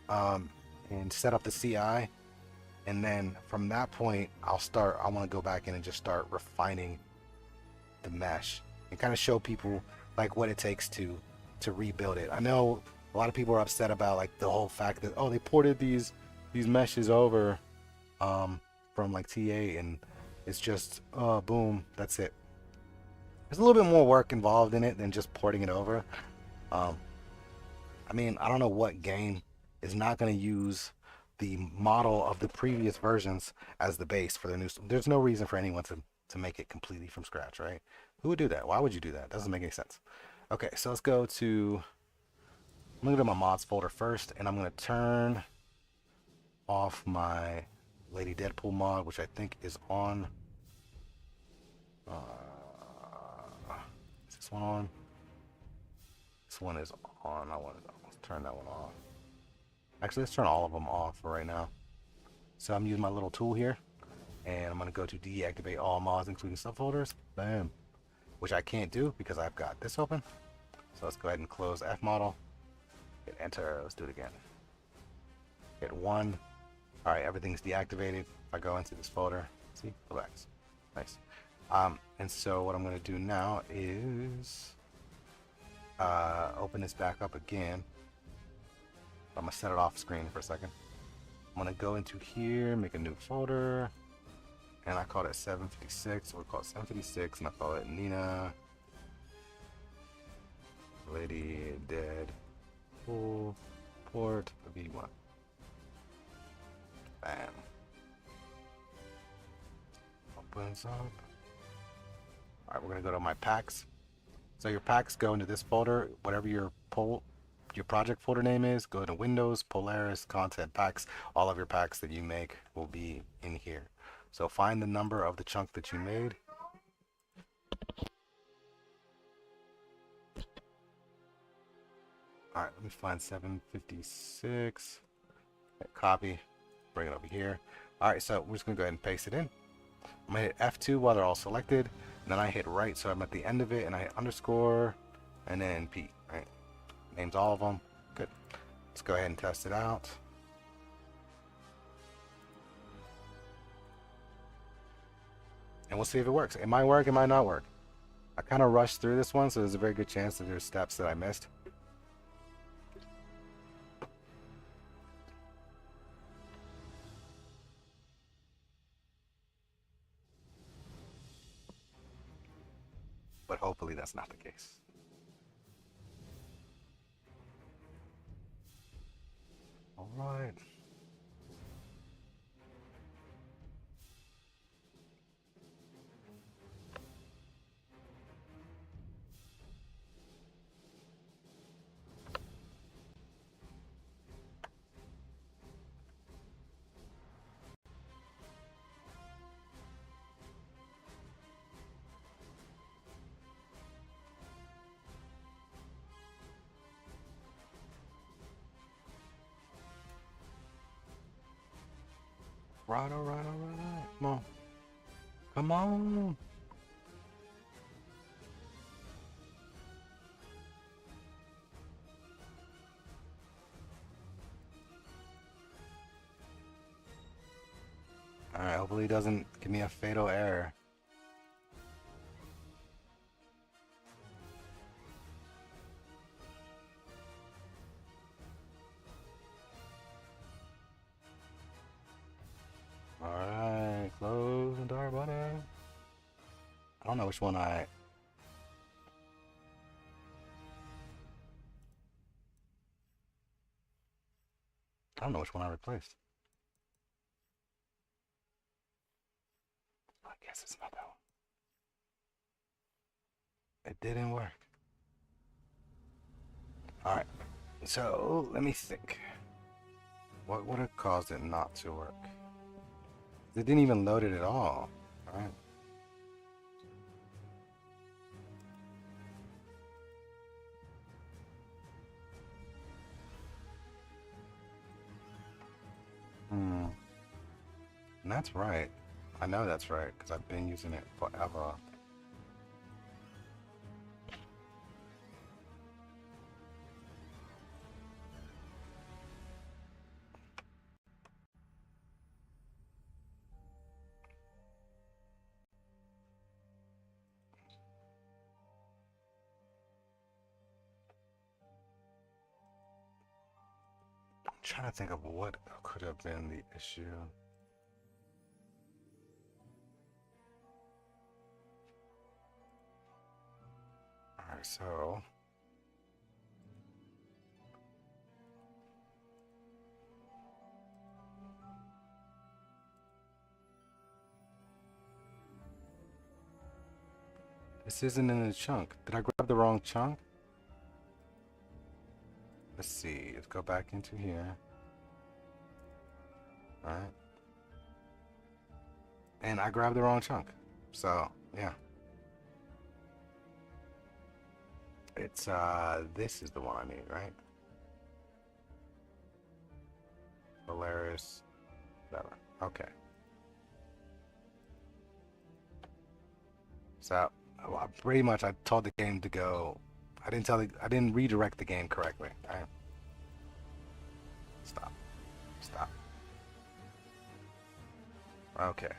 and set up the CI. And then from that point, I want to go back in and just start refining the mesh and kind of show people like what it takes to rebuild it. I know a lot of people are upset about like the whole fact that, oh, they ported these meshes over from like TA, and it's just boom, that's it. There's a little bit more work involved in it than just porting it over. I mean, I don't know what game is not going to use the model of the previous versions as the base for their new. There's no reason for anyone to make it completely from scratch, right? Who would do that? Why would you do that? Doesn't make any sense. Okay, so let's go to. I'm gonna go to my mods folder first, and I'm gonna turn off my Lady Deadpool mod, which I think is on. Is this one on? This one is on. Let's turn that one off. Actually, let's turn all of them off for right now. So I'm using my little tool here, and I'm going to go to deactivate all mods, including subfolders. Bam. Which I can't do because I've got this open. So let's go ahead and close F model. Hit enter. Let's do it again. Hit 1. All right, everything's deactivated. If I go into this folder, see, relax. Nice. And so what I'm going to do now is open this back up again. I'm going to set it off screen for a second. I'm going to go into here, make a new folder, and I call it 756. So we'll call it 756, and I call it Nina Lady Dead Full Port V1. Bam. Opens up. Alright, we're going to go to my packs. So your packs go into this folder, whatever your project folder name is. Go to Windows, Polaris, Content Packs. All of your packs that you make will be in here. So find the number of the chunk that you made. Alright, let me find 756. Copy. Bring it over here. Alright, so we're just going to go ahead and paste it in. I'm going to hit F2 while they're all selected. And then I hit right, so I'm at the end of it, and I hit underscore, and then P, right? Names all of them. Good. Let's go ahead and test it out. And we'll see if it works. It might work, it might not work. I kind of rushed through this one, so there's a very good chance that there's steps that I missed. But hopefully that's not the case. All right. Alright, alright, alright. Come on. Come on. Alright, hopefully he doesn't give me a fatal error. Alright, close the door button. I don't know which one I don't know which one I replaced. I guess it's not that one. It didn't work. Alright, so let me think. What would have caused it not to work? It didn't even load it at all. Alright. And that's right. I know that's right, because I've been using it forever. I'm trying to think of what could have been the issue. Alright, so this isn't in the chunk. Did I grab the wrong chunk? Let's see. Let's go back into here. Alright. And I grabbed the wrong chunk. So, yeah. It's, this is the one I need, right? Polaris. Whatever. Okay. So, well, pretty much I told the game to go. I didn't redirect the game correctly. Alright. Stop. Stop. Okay.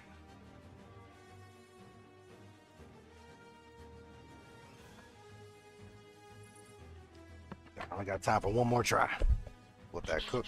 I only got time for one more try. Let that cook.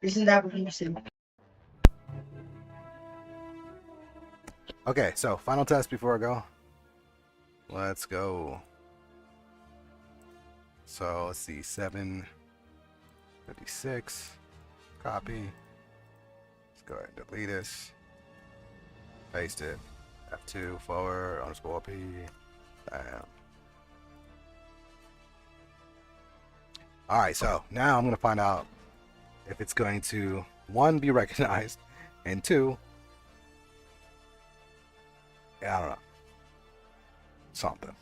Isn't that what you said? Okay, so final test before I go. Let's go. So let's see, 756. Copy. Let's go ahead and delete this. Paste it. F2 forward underscore P. Bam. Alright, so now I'm going to find out if it's going to, one, be recognized, and two, I don't know, something.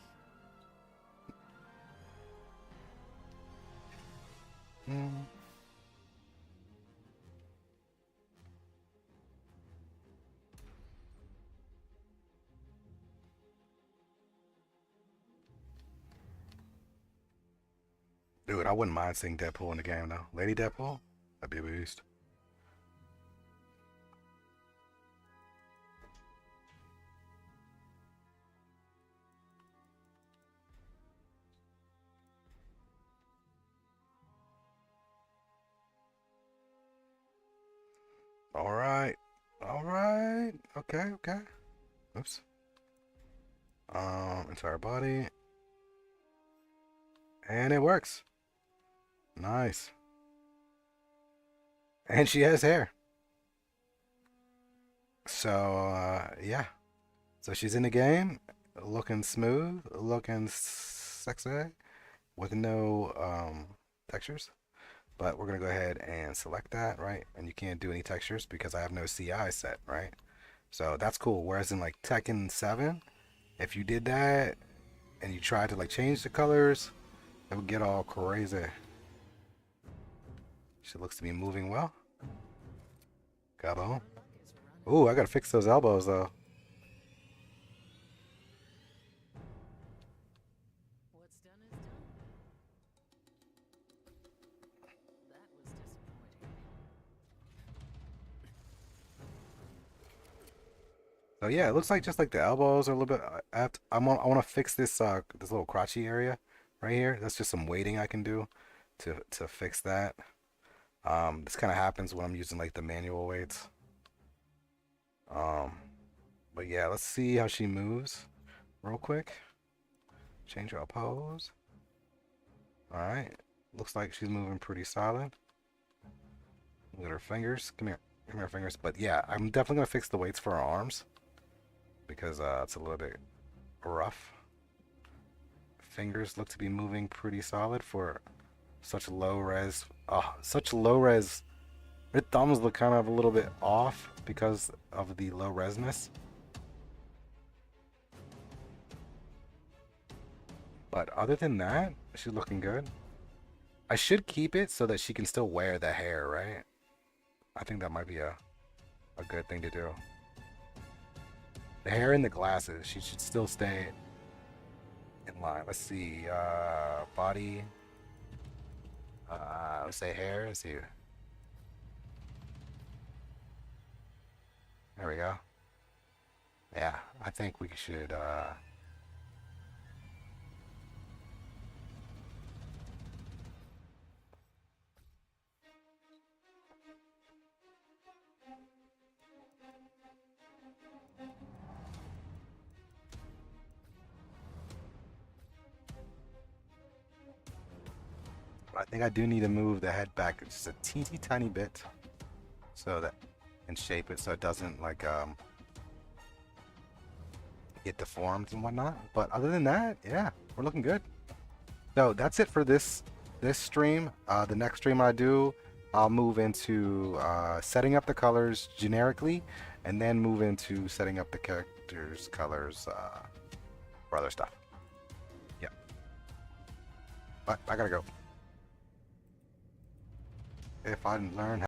Dude, I wouldn't mind seeing Deadpool in the game though. Lady Deadpool? That'd be a beast. Alright. Alright. Okay, okay. Oops. Entire body. And it works. Nice. And she has hair. So, yeah. So she's in the game, looking smooth, looking sexy, with no textures. But we're gonna go ahead and select that, right? And you can't do any textures because I have no CI set, right? So that's cool. Whereas in like Tekken 7, if you did that and you tried to like change the colors, it would get all crazy. She looks to be moving well. Gabo. Ooh, I gotta fix those elbows though. So yeah, it looks like just like the elbows are a little bit. I want to fix this this little crotchy area right here. That's just some weighting I can do to fix that. This kind of happens when I'm using like the manual weights. Um, but yeah, let's see how she moves real quick. Change her pose. All right, looks like she's moving pretty solid. Look at her fingers. Come here, fingers. But yeah, I'm definitely gonna fix the weights for her arms because it's a little bit rough. Fingers look to be moving pretty solid for such low res. Oh, such low res. Her thumbs look kind of a little bit off because of the low resness. But other than that, she's looking good. I should keep it so that she can still wear the hair, right? I think that might be a good thing to do. The hair and the glasses, she should still stay in line. Let's see, body. Let's say hair. Let's see. There we go. Yeah, I think we should. I think I do need to move the head back just a teeny tiny bit, so that and shape it so it doesn't like get deformed and whatnot. But other than that, yeah, we're looking good. So that's it for this stream. The next stream I do, I'll move into setting up the colors generically, and then move into setting up the characters' colors for other stuff. Yeah. But I gotta go. If I learn